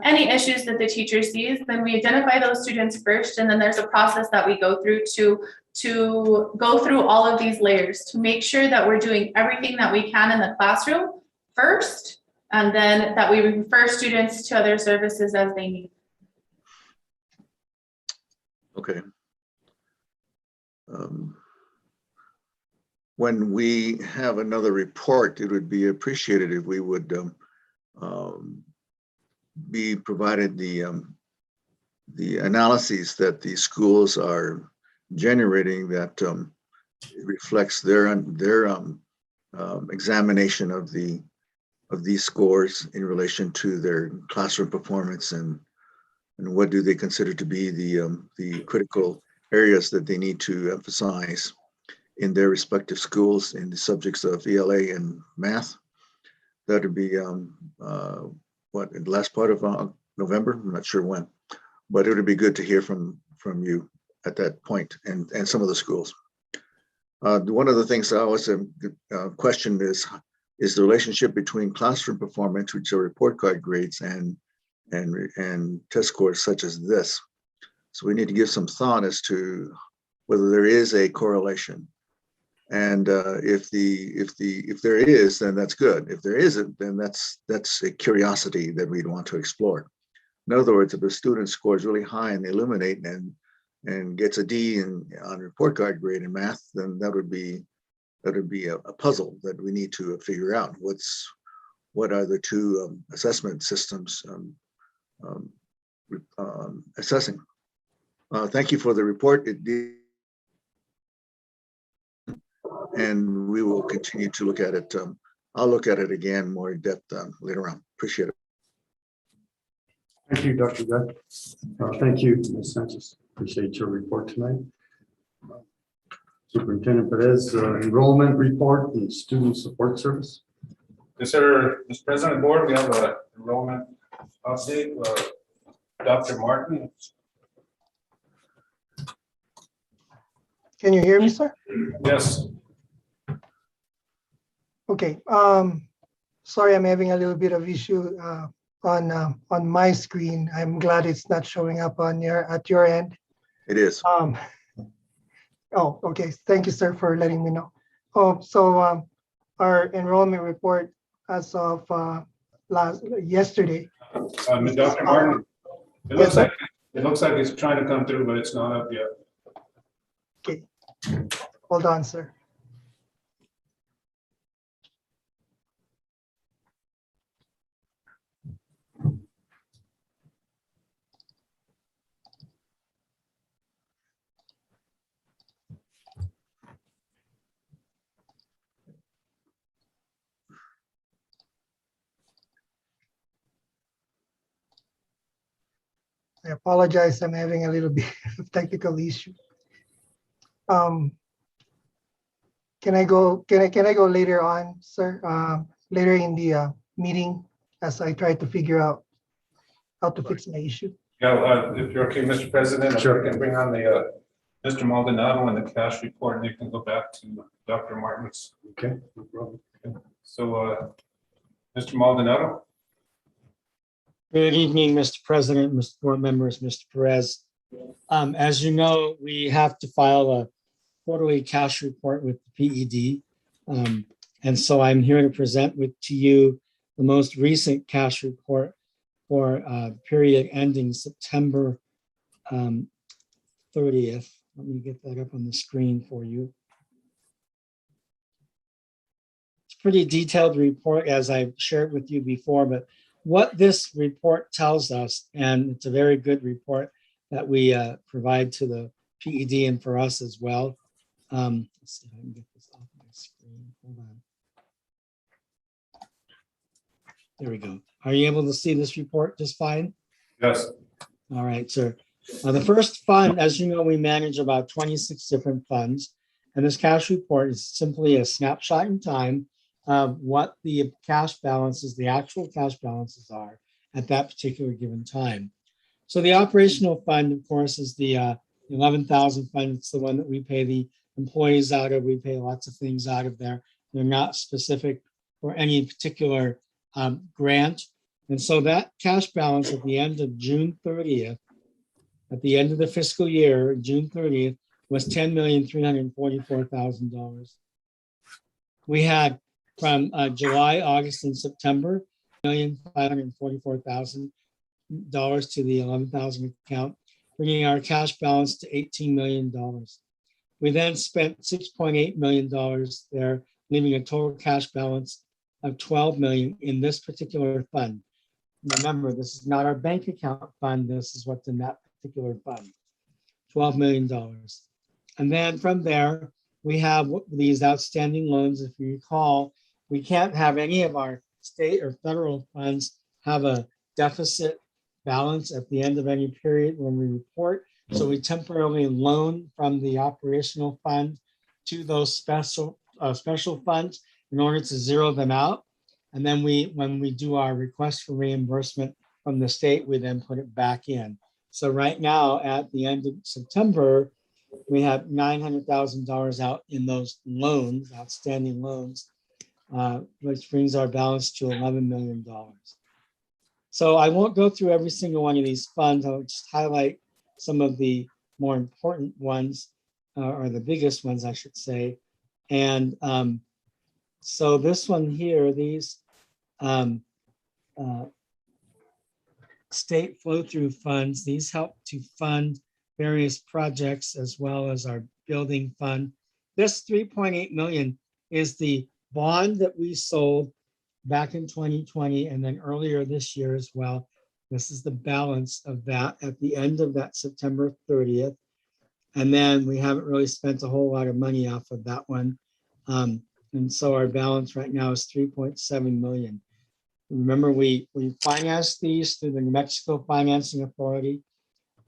any issues that the teacher sees, then we identify those students first, and then there's a process that we go through to to go through all of these layers to make sure that we're doing everything that we can in the classroom first, and then that we refer students to other services as they need. Okay. When we have another report, it would be appreciated if we would be provided the analyses that the schools are generating that reflects their examination of these scores in relation to their classroom performance, and what do they consider to be the critical areas that they need to emphasize in their respective schools in the subjects of ELA and math. That would be in the last part of November. I'm not sure when, but it would be good to hear from you at that point, and some of the schools. One of the things I always question is the relationship between classroom performance, which are report card grades, and test scores such as this. So we need to give some thought as to whether there is a correlation. And if there is, then that's good. If there isn't, then that's a curiosity that we'd want to explore. In other words, if a student scores really high and they illuminate and gets a D on report card grade in math, then that would be a puzzle that we need to figure out. What are the two assessment systems assessing? Thank you for the report. And we will continue to look at it. I'll look at it again more in depth later on. Appreciate it. Thank you, Dr. Beck. Thank you, Ms. Sanchez. Appreciate your report tonight. Superintendent Perez, enrollment report and student support service. Yes, sir. Mr. President, Board, we have a enrollment update. Dr. Martin. Can you hear me, sir? Yes. Okay, sorry, I'm having a little bit of issue on my screen. I'm glad it's not showing up on at your end. It is. Oh, okay. Thank you, sir, for letting me know. Our enrollment report as of yesterday. Dr. Martin, it looks like it's trying to come through, but it's not up yet. Okay, hold on, sir. I apologize, I'm having a little bit of technical issue. Can I go later on, sir? Later in the meeting, as I try to figure out how to fix my issue. Yeah, if you're okay, Mr. President, if I can bring on the Mr. Maldonado and the cash report, and you can go back to Dr. Martin's. Okay, no problem. So, Mr. Maldonado. Good evening, Mr. President, Mr. Board members, Mr. Perez. As you know, we have to file a quarterly cash report with the PED. And so I'm here to present to you the most recent cash report for period ending September 30th. Let me get that up on the screen for you. It's a pretty detailed report, as I've shared with you before, but what this report tells us, and it's a very good report that we provide to the PED and for us as well. Let's see if I can get this off my screen. Hold on. There we go. Are you able to see this report just fine? Yes. All right, sir. The first fund, as you know, we manage about 26 different funds. And this cash report is simply a snapshot in time of what the cash balances, the actual cash balances are at that particular given time. So the operational fund, of course, is the 11,000 fund. It's the one that we pay the employees out of. We pay lots of things out of there. They're not specific for any particular grant. And so that cash balance at the end of June 30th, at the end of the fiscal year, June 30th, was $10,344,000. We had from July, August, and September, $1,544,000 to the 11,000 account, bringing our cash balance to $18 million. We then spent $6.8 million there, leaving a total cash balance of $12 million in this particular fund. Remember, this is not our bank account fund. This is what's in that particular fund, $12 million. And then from there, we have these outstanding loans. If you recall, we can't have any of our state or federal funds have a deficit balance at the end of any period when we report. So we temporarily loan from the operational fund to those special funds in order to zero them out. And then when we do our request for reimbursement from the state, we then put it back in. So right now, at the end of September, we have $900,000 out in those loans, outstanding loans, which brings our balance to $11 million. So I won't go through every single one of these funds. I'll just highlight some of the more important ones, or the biggest ones, I should say. And so this one here, these state flow-through funds, these help to fund various projects as well as our building fund. This 3.8 million is the bond that we sold back in 2020 and then earlier this year as well. This is the balance of that at the end of that September 30th. And then we haven't really spent a whole lot of money off of that one. And so our balance right now is 3.7 million. Remember, we financed these through the New Mexico Financing Authority.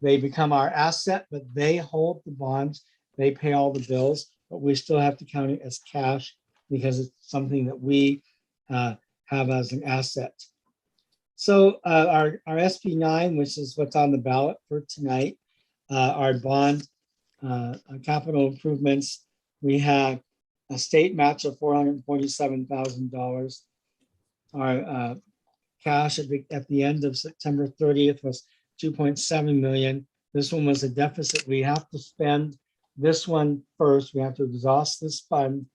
They become our asset, but they hold the bonds. They pay all the bills, but we still have to count it as cash because it's something that we have as an asset. So our SB9, which is what's on the ballot for tonight, our bond capital improvements, we have a state match of $447,000. Our cash at the end of September 30th was 2.7 million. This one was a deficit. We have to spend this one first. We have to exhaust this fund.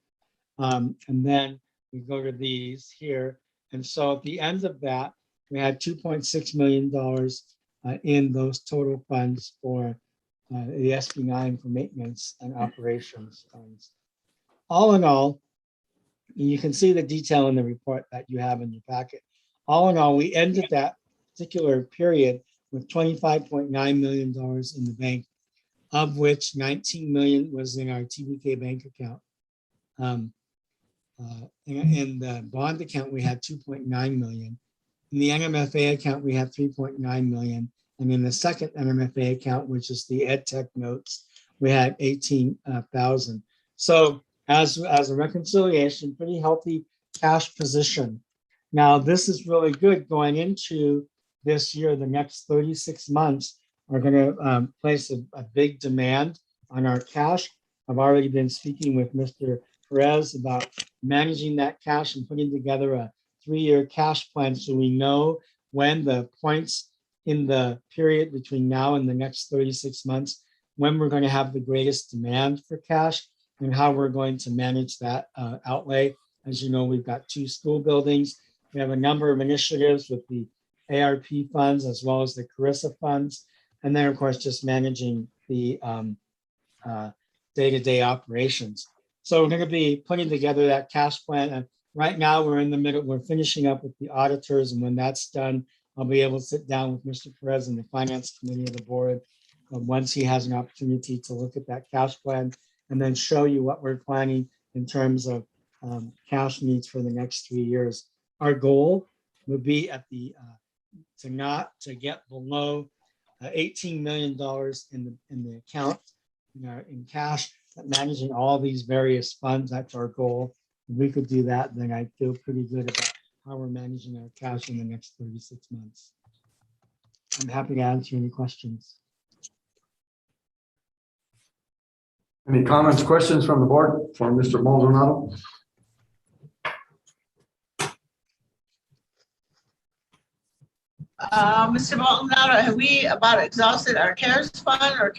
And then we go to these here. And so at the end of that, we had $2.6 million in those total funds for the SB9 for maintenance and operations funds. All in all, you can see the detail in the report that you have in your packet. All in all, we ended that particular period with $25.9 million in the bank, of which 19 million was in our TBK bank account. In the bond account, we had 2.9 million. In the NMFA account, we had 3.9 million. And in the second NMFA account, which is the EdTech notes, we had 18,000. So as a reconciliation, pretty healthy cash position. Now, this is really good going into this year. The next 36 months are going to place a big demand on our cash. I've already been speaking with Mr. Perez about managing that cash and putting together a 3-year cash plan so we know when the points in the period between now and the next 36 months, when we're going to have the greatest demand for cash and how we're going to manage that outlay. As you know, we've got 2 school buildings. We have a number of initiatives with the ARP funds as well as the Carissa funds. And then, of course, just managing the day-to-day operations. So we're going to be putting together that cash plan. And right now we're in the middle, we're finishing up with the auditors. And when that's done, I'll be able to sit down with Mr. Perez and the finance committee of the board once he has an opportunity to look at that cash plan and then show you what we're planning in terms of cash needs for the next 3 years. Our goal would be at the to get below $18 million in the account in cash, managing all these various funds. That's our goal. If we could do that, then I feel pretty good about how we're managing our cash in the next 36 months. I'm happy to answer any questions. Any comments, questions from the board for Mr. Maldonado? Mr. Maldonado, have we about exhausted our CARES fund or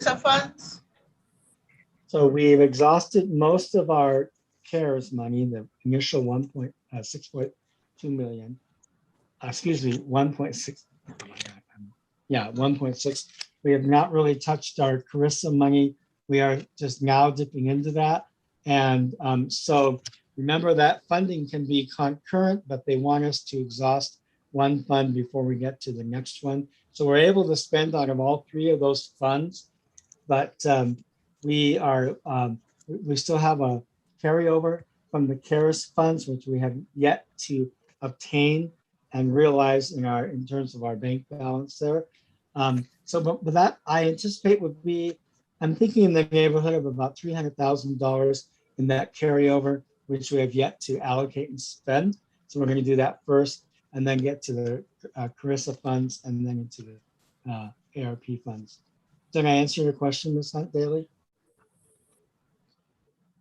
CARESA funds? So we've exhausted most of our CARES money, the initial 6.2 million. Excuse me, 1.6. Yeah, 1.6. We have not really touched our CARESA money. We are just now dipping into that. And so remember that funding can be concurrent, but they want us to exhaust one fund before we get to the next one. So we're able to spend out of all three of those funds, but we still have a carryover from the CARES funds, which we have yet to obtain and realize in terms of our bank balance there. But that I anticipate would be, I'm thinking in the neighborhood of about $300,000 in that carryover, which we have yet to allocate and spend. So we're going to do that first and then get to the CARESA funds and then into the ARP funds. Did I answer your question, Ms. Hunt Daly?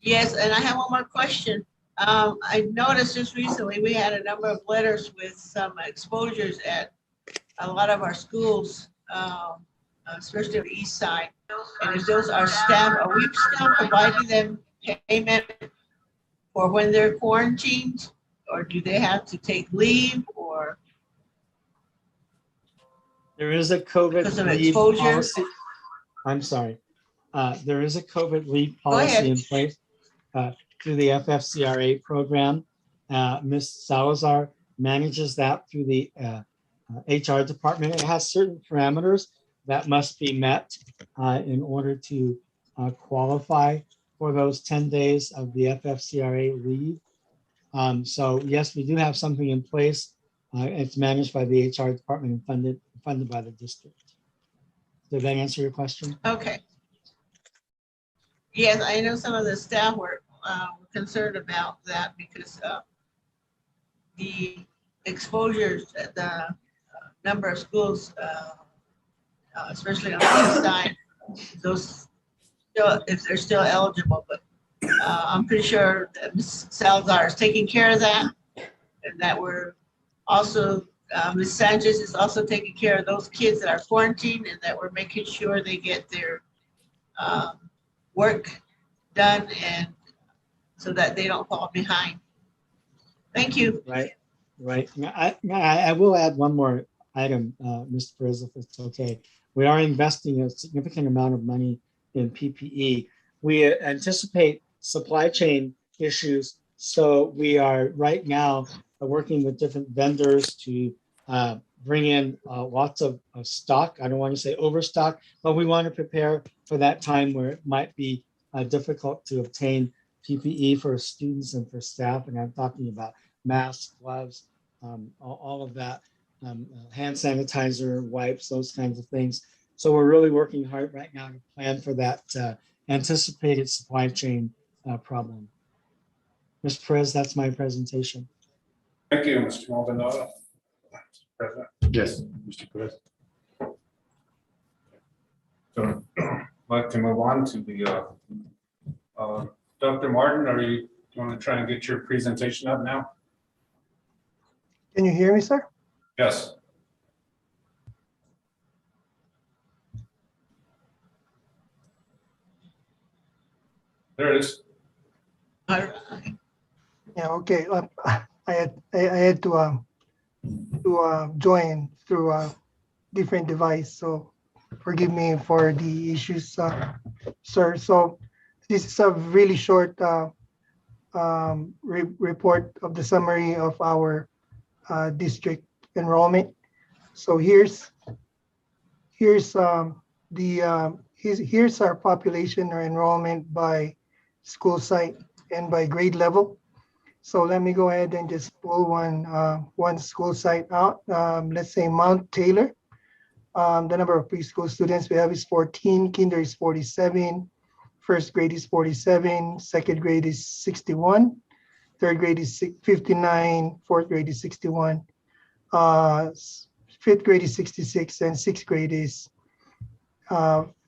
Yes, and I have one more question. I noticed just recently, we had a number of letters with some exposures at a lot of our schools, especially on the east side. And if those are staff, are we still providing them payment for when they're quarantined? Or do they have to take leave or? There is a Because COVID of leave exposure? policy. I'm sorry. There is a COVID leave Go ahead. policy in place through the FFCRA program. Ms. Salazar manages that through the HR department. It has certain parameters that must be met in order to qualify for those 10 days of the FFCRA leave. So yes, we do have something in place. It's managed by the HR department and funded by the district. Did that answer your question? Okay. Yes, I know some of the staff were concerned about that because the exposures at the number of schools, especially on the east side, those still, if they're still eligible, but I'm pretty sure that Ms. Salazar is taking care of that, and that we're also, Ms. Sanchez is also taking care of those kids that are quarantined, and that we're making sure they get their work done and so that they don't fall behind. Thank you. Right. I will add one more item, Mr. Perez, if it's okay. We are investing a significant amount of money in PPE. We anticipate supply chain issues, so we are right now working with different vendors to bring in lots of stock. I don't want to say overstock, but we want to prepare for that time where it might be difficult to obtain PPE for students and for staff. And I'm talking about masks, gloves, all of that, hand sanitizer, wipes, those kinds of things. So we're really working hard right now to plan for that anticipated supply chain problem. Mr. Perez, that's my presentation. Thank you, Mr. Maldonado. President. Yes, Mr. Perez. So I'd like to move on to the, Dr. Martin, you want to try and get your presentation up now? Can you hear me, sir? Yes. There it is. All right. Yeah, okay. I had to join through a different device, so forgive me for the issues, sir. So this is a really short report of the summary of our district enrollment. So here's our population or enrollment by school site and by grade level. So let me go ahead and just pull one school site out. Let's say Mount Taylor. The number of preschool students we have is 14, kinder is 47, first grade is 47, second grade is 61, third grade is 59, fourth grade is 61, fifth grade is 66, and sixth grade is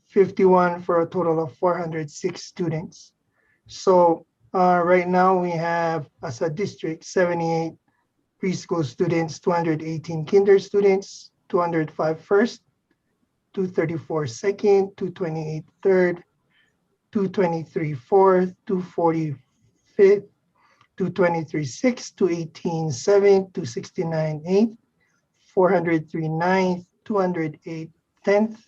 51 for a total of 406 students. So right now we have, as a district, 78 preschool students, 218 kinder students, 205 first, 234 second, 228 third, 223 fourth, 240 fifth, 223 sixth, 218 seventh, 269 eighth, 403 ninth, 208 10th,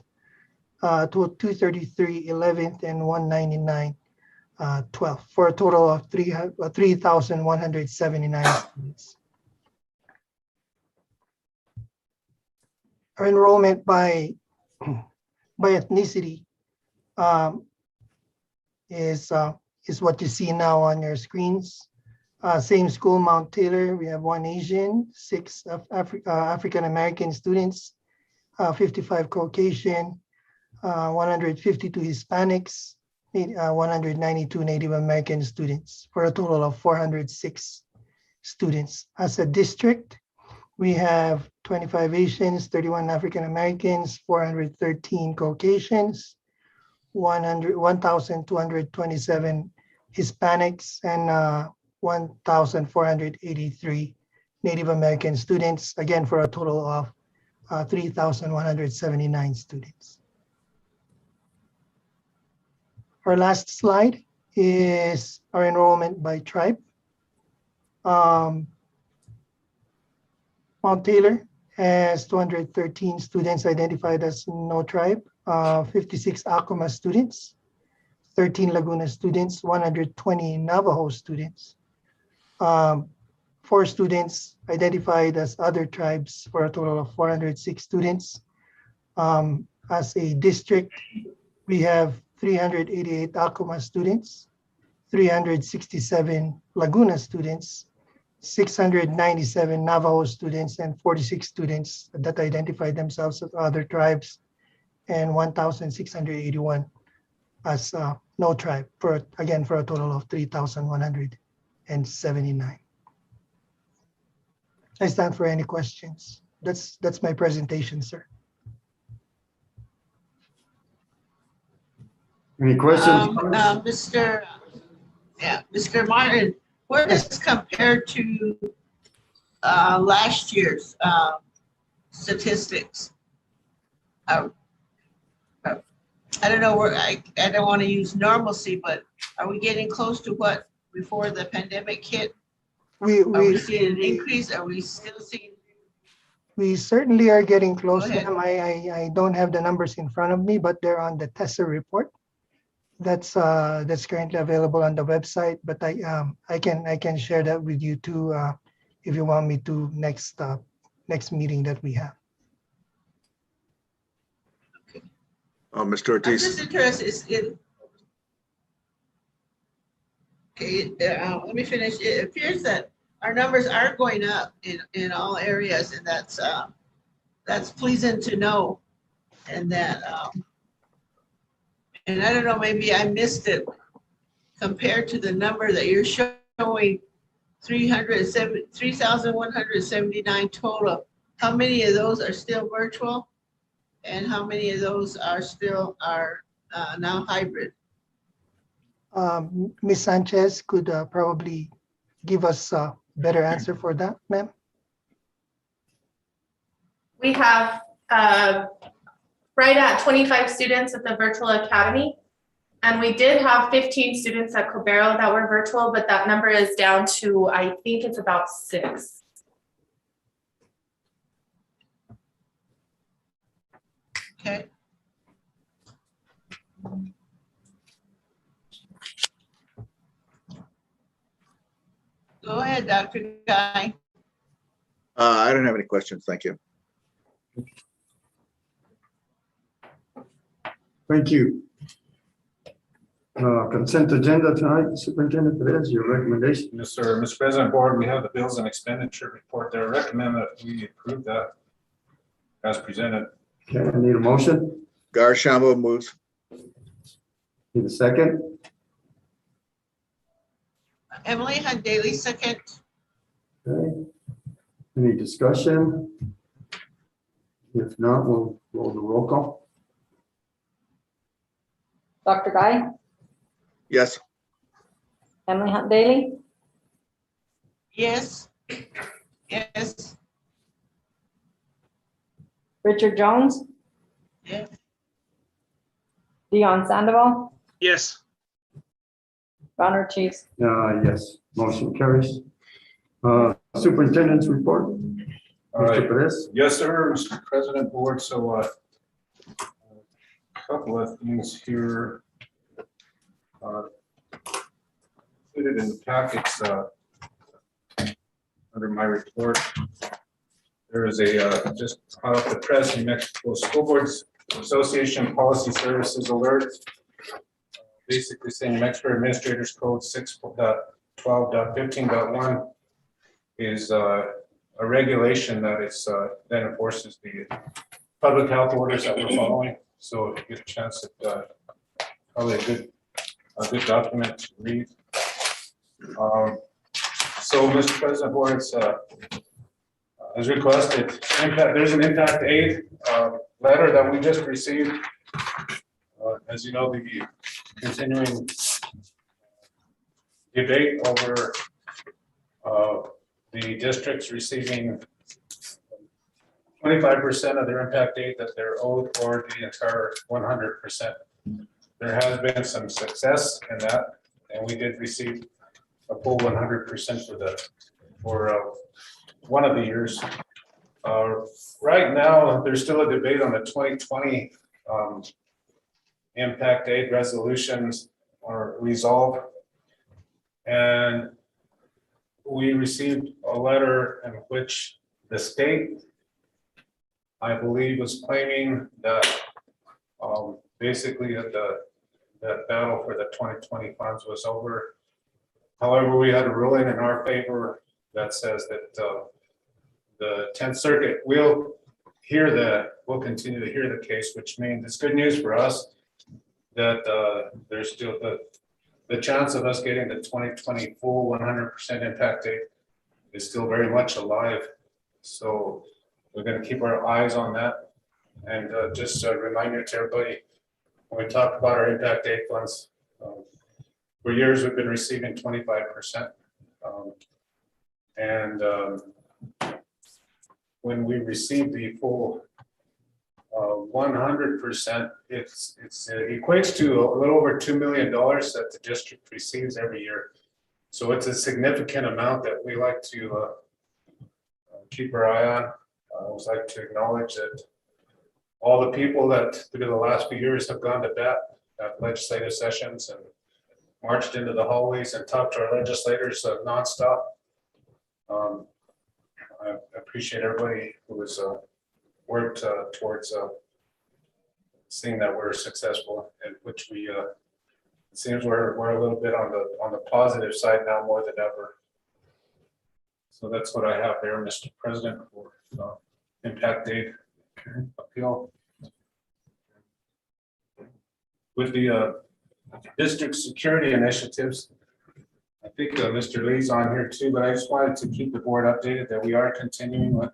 233 11th, and 199 12th, for a total of 3,179 students. Our enrollment by ethnicity is what you see now on your screens. Same school, Mount Taylor, we have 1 Asian, 6 African-American students, 55 Caucasian, 152 Hispanics, 192 Native American students, for a total of 406 students. As a district, we have 25 Asians, 31 African-Americans, 413 Caucasians, 1,227 Hispanics, and 1,483 Native American students, again, for a total of 3,179 students. Our last slide is our enrollment by tribe. Mount Taylor has 213 students identified as no tribe, 56 Acoma students, 13 Laguna students, 120 Navajo students, 4 students identified as other tribes, for a total of 406 students. As a district, we have 388 Acoma students, 367 Laguna students, 697 Navajo students, and 46 students that identify themselves as other tribes, and 1,681 as no tribe, for a total of 3,179. I stand for any questions. That's my presentation, sir. Any questions? Mr. Martin, where does this compare to last year's statistics? I don't know where, I don't want to use normalcy, but are we getting close to what before the pandemic hit? Are we seeing an increase? Are we still seeing? We certainly are getting close to ahead. them. I don't have the numbers in front of me, but they're on the TESA report. That's currently available on the website, but I can share that with you too, if you want me to, next meeting that we have. Mr. I'm Ortiz. just interested in. Okay, let me finish. It appears that our numbers are going up in all areas, and that's pleasing to know. And that, and I don't know, maybe I missed it compared to the number that you're showing, 3,179 total. How many of those are still virtual? And how many of those are still now hybrid? Ms. Sanchez could probably give us a better answer for that, ma'am. We have right at 25 students at the virtual academy. And we did have 15 students at Cobero that were virtual, but that number is down to, I think it's about 6. Okay. Go ahead, Dr. Guy. I don't have any questions. Thank you. Thank you. Consent agenda tonight, Superintendent Perez, your recommendation. Yes, sir. Mr. President, Board, we have the bills and expenditure report there. I recommend that we approve that as presented. Okay, I need a motion. Gar Shambo moves. Need a second. Emily Hunt Daly, second. Okay. Any discussion? If not, we'll roll the roll call. Dr. Guy, Yes. Emily Hunt Daly, Yes. Yes. Richard Jones, Yes. Dion Sandoval, Yes. Ron Ortiz. Yes, motion carries. Superintendent's report. All right. Mr. Perez. Yes, sir, Mr. President, Board. So a couple of things here. Included in the packets under my report. There is a just hot off the press, New Mexico School Boards Association Policy Services Alert. Basically saying New Mexico Administrators Code 6.12.15.1 is a regulation that is that enforces the public health orders that we're following. So if you get a chance, probably a good document to read. So, Mr. President, Board, it's as requested. There's an impact aid letter that we just received. As you know, the continuing debate over the districts receiving 25% of their impact aid that they're owed, or the entire 100%. There has been some success in that, and we did receive a full 100% for one of the years. Right now, there's still a debate on the 2020 impact aid resolutions or resolve. And we received a letter in which the state, I believe, was claiming that basically that battle for the 2020 funds was over. However, we had a ruling in our favor that says that the 10th Circuit will continue to hear the case, which means it's good news for us that there's still the chance of us getting the 2020 full 100% impact aid is still very much alive. So we're going to keep our eyes on that. And just a reminder to everybody, when we talk about our impact aid funds, for years we've been receiving 25%. When we receive the full 100%, it equates to a little over $2 million that the district receives every year. So it's a significant amount that we like to keep our eye on. I always like to acknowledge that all the people that through the last few years have gone to bat at legislative sessions and marched into the hallways and talked to our legislators nonstop. I appreciate everybody who has worked towards seeing that we're successful, in which we it seems we're a little bit on the positive side now more than ever. So that's what I have there, Mr. President, for impact aid appeal. With the district security initiatives, I think Mr. Lee's on here too, but I just wanted to keep the board updated that we are continuing with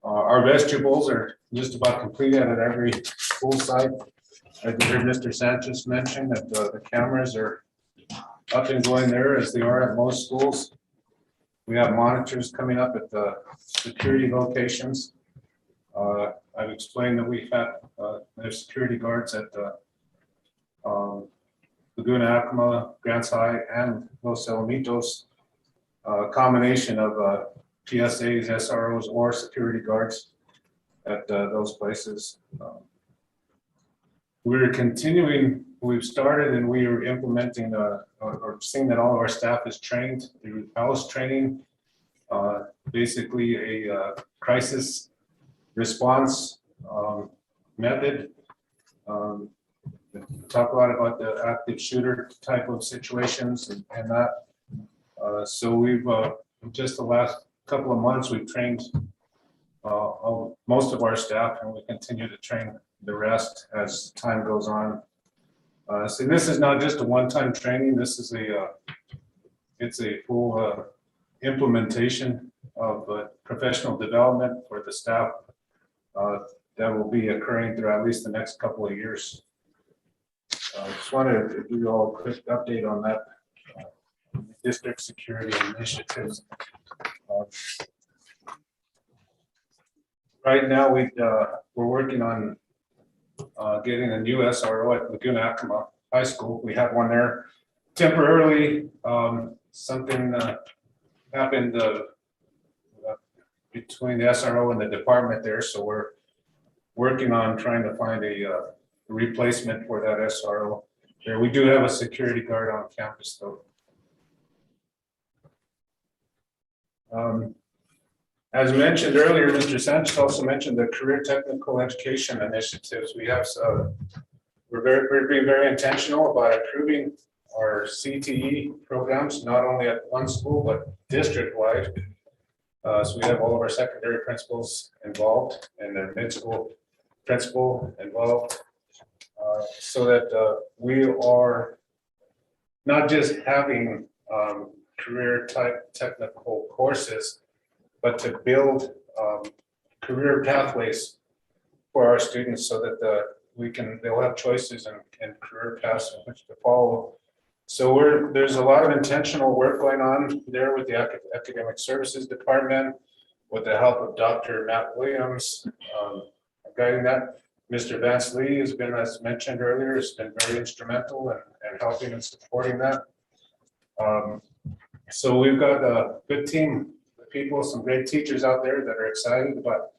our vestibules are just about completed at every school site. I heard Mr. Sanchez mention that the cameras are up and going there as they are at most schools. We have monitors coming up at the security locations. I've explained that we have there's security guards at Laguna Acoma, Grants High, and Los Alamitos. A combination of PSAs, SROs, or security guards at those places. We're continuing. We've started and we are implementing or seeing that all of our staff is trained through house training. Basically a crisis response method. Talk a lot about the active shooter type of situations and that. So we've just the last couple of months we've trained most of our staff, and we continue to train the rest as time goes on. So this is not just a one-time training. This is it's a full implementation of professional development for the staff that will be occurring through at least the next couple of years. I just wanted to give you all a quick update on that district security initiatives. Right now, we're working on getting a new SRO at Laguna Acoma High School. We had one there temporarily. Something happened between the SRO and the department there, so we're working on trying to find a replacement for that SRO. There, we do have a security guard on campus though. As mentioned earlier, Mr. Sanchez also mentioned the career technical education initiatives. We have, we're being very intentional about improving our CTE programs, not only at one school, but district-wide. So we have all of our secondary principals involved and their mid-school principal involved, so that we are not just having career type technical courses, but to build career pathways for our students so that they'll have choices and career paths in which to follow. So there's a lot of intentional work going on there with the academic services department, with the help of Dr. Matt Williams, guiding that. Mr. Vance Lee has been, as mentioned earlier, has been very instrumental in helping and supporting that. So we've got a good team of people, some great teachers out there that are excited about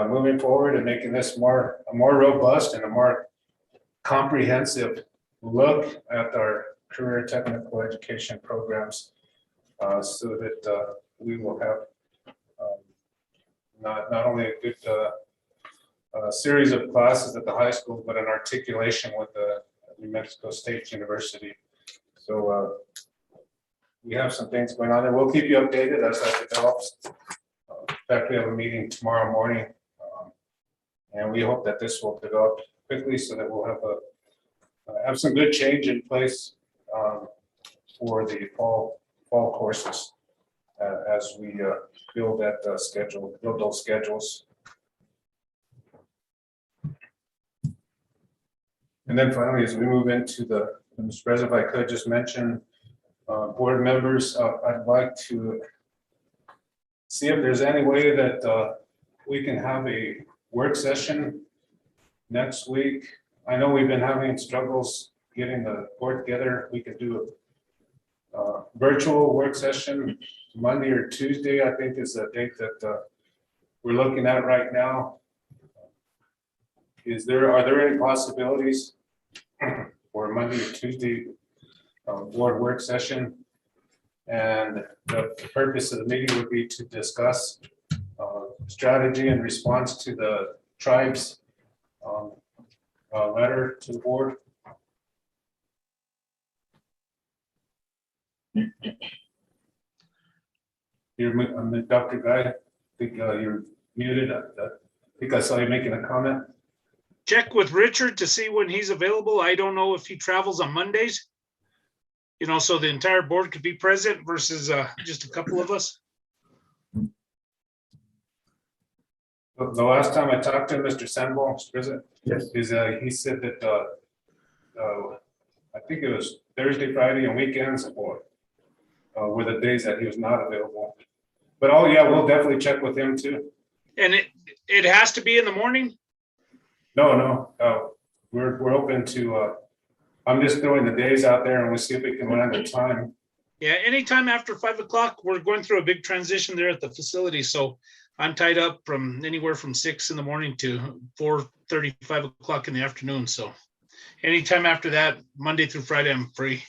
moving forward and making this a more robust and a more comprehensive look at our career technical education programs, so that we will have not only a good series of classes at the high school, but an articulation with the New Mexico State University. So we have some things going on there. We'll keep you updated as that develops. In fact, we have a meeting tomorrow morning, and we hope that this will develop quickly so that we'll have some good change in place for the fall courses as we build that schedule, build those schedules. And then finally, as we move into Mr. President, if I could just mention board members, I'd like to see if there's any way that we can have a work session next week. I know we've been having struggles getting the board together. We could do a virtual work session Monday or Tuesday, I think is the date that we're looking at right now. Are there any possibilities for Monday or Tuesday board work session? And the purpose of the meeting would be to discuss strategy in response to the tribe's letter to the board. You're Dr. Guy, I think you're muted. I think I saw you making a comment. Check with Richard to see when he's available. I don't know if he travels on Mondays. You know, so the entire board could be present versus just a couple of us. The last time I talked to Mr. Sandoval, Mr. President, Yes. He said that I think it was Thursday, Friday, and weekends were the days that he was not available. But we'll definitely check with him too. And it has to be in the morning? No, we're open to. I'm just throwing the days out there, and we'll see if we can land the time. Yeah, anytime after 5 o'clock. We're going through a big transition there at the facility, so I'm tied up from anywhere from 6 in the morning to 4:30, 5 o'clock in the afternoon. So anytime after that, Monday through Friday, I'm free.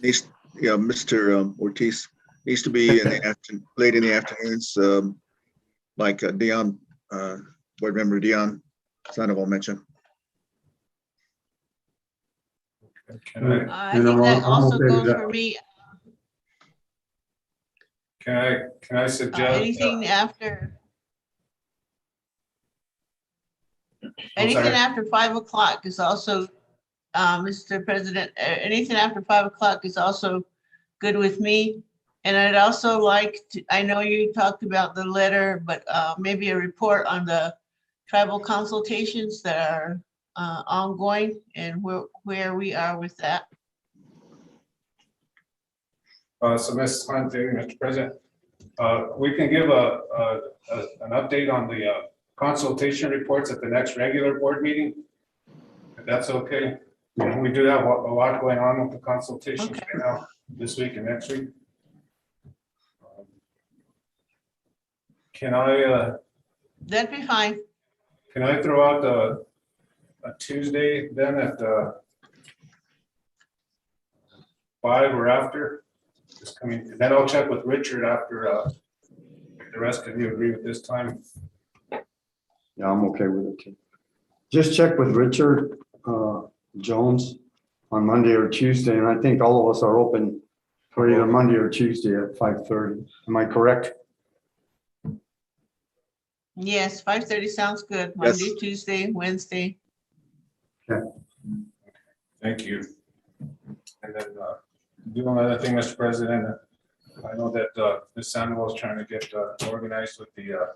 Mr. Ortiz needs to be in the late in the afternoons, like Dion, board member Dion Sandoval mentioned. I think that also goes for me. Can I suggest Anything after. Anything after 5 o'clock is also, Mr. President, anything after 5 o'clock is also good with me. And I'd also like to, I know you talked about the letter, but maybe a report on the tribal consultations that are ongoing and where we are with that. So Ms. Hunt, Mr. President, we can give an update on the consultation reports at the next regular board meeting. That's okay. We do have a lot going on with the consultations right now, this week and next week. Can That'd be fine. I throw out a Tuesday then at 5 or after? Just coming, then I'll check with Richard after, if the rest of you agree with this time. Yeah, I'm okay with it too. Just check with Richard Jones on Monday or Tuesday, and I think all of us are open for either Monday or Tuesday at 5:30. Am I correct? Yes, 5:30 sounds good. Yes. Monday, Tuesday, Wednesday. Thank you. And then, the only other thing, Mr. President, I know that Ms. Sandoval is trying to get organized with the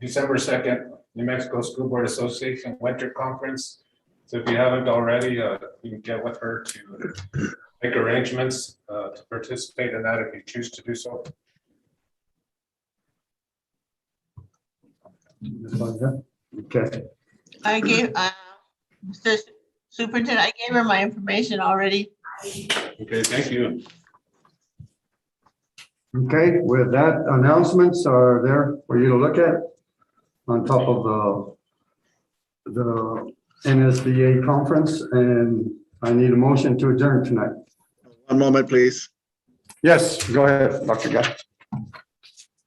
December 2nd, New Mexico School Board Association Winter Conference. So if you haven't already, you can get with her to make arrangements to participate in that if you choose to do so. Okay, I gave, Mr. Superintendent, I gave her my information already. Okay, thank you. okay, with that, announcements are there for you to look at on top of the NSBA conference, and I need a motion to adjourn tonight. One moment, please. Yes, go ahead, Dr. Guy.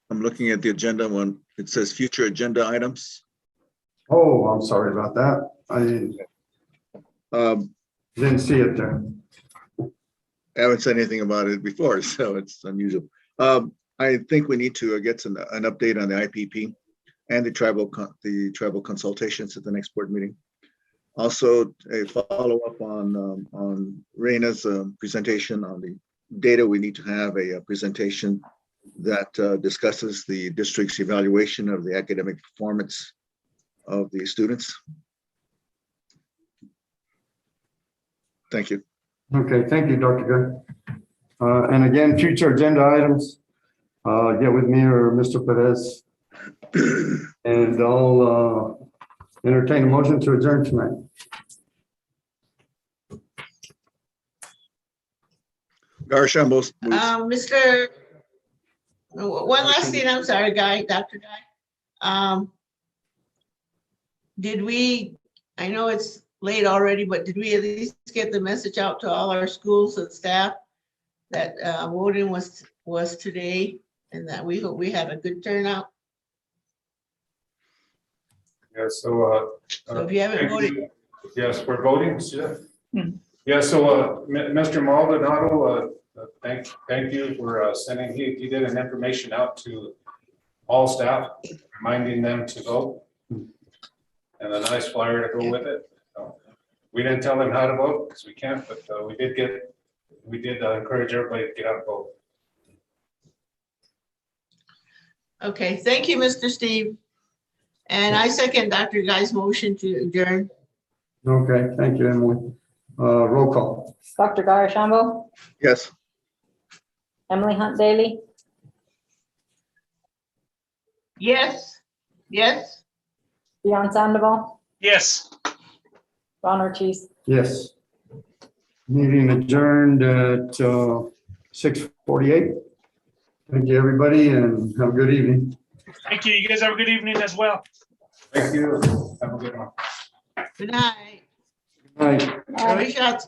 I'm looking at the agenda when it says future agenda items. Oh, I'm sorry about that. I didn't see it there. I haven't said anything about it before, so it's unusual. I think we need to get an update on the IPP and the tribal consultations at the next board meeting. Also, a follow-up on Reina's presentation on the data. We need to have a presentation that discusses the district's evaluation of the academic performance of the students. Thank you. Okay, thank you, Dr. Gunn. And again, future agenda items, get with me or Mr. Perez. And I'll entertain a motion to adjourn tonight. Garishambo moves. Mr. One last thing, I'm sorry, Dr. Guy. Did we, I know it's late already, but did we at least get the message out to all our schools and staff that voting was today and that we had a good turnout? Yeah, so. So if you haven't voted, Yes, we're voting, yeah. Yeah, so Mr. Maldonado, thank you for sending, he did an information out to all staff, reminding them to vote. And a nice flyer to go with it. So, we didn't tell them how to vote because we can't, but we did encourage everybody to get out and vote. okay, thank you, Mr. Steve. And I second Dr. Guy's motion to adjourn. Okay, thank you, Emily. Roll call. Dr. Garashambo, Yes. Emily Hunt Daly, Yes, yes. Dion Sandoval, Yes. Ron Ortiz. Yes. Meeting adjourned at 6:48. Thank you, everybody, and have a good evening. Thank you. You guys have a good evening as well. Thank you. Have a good one. Good night. Bye. Every shot's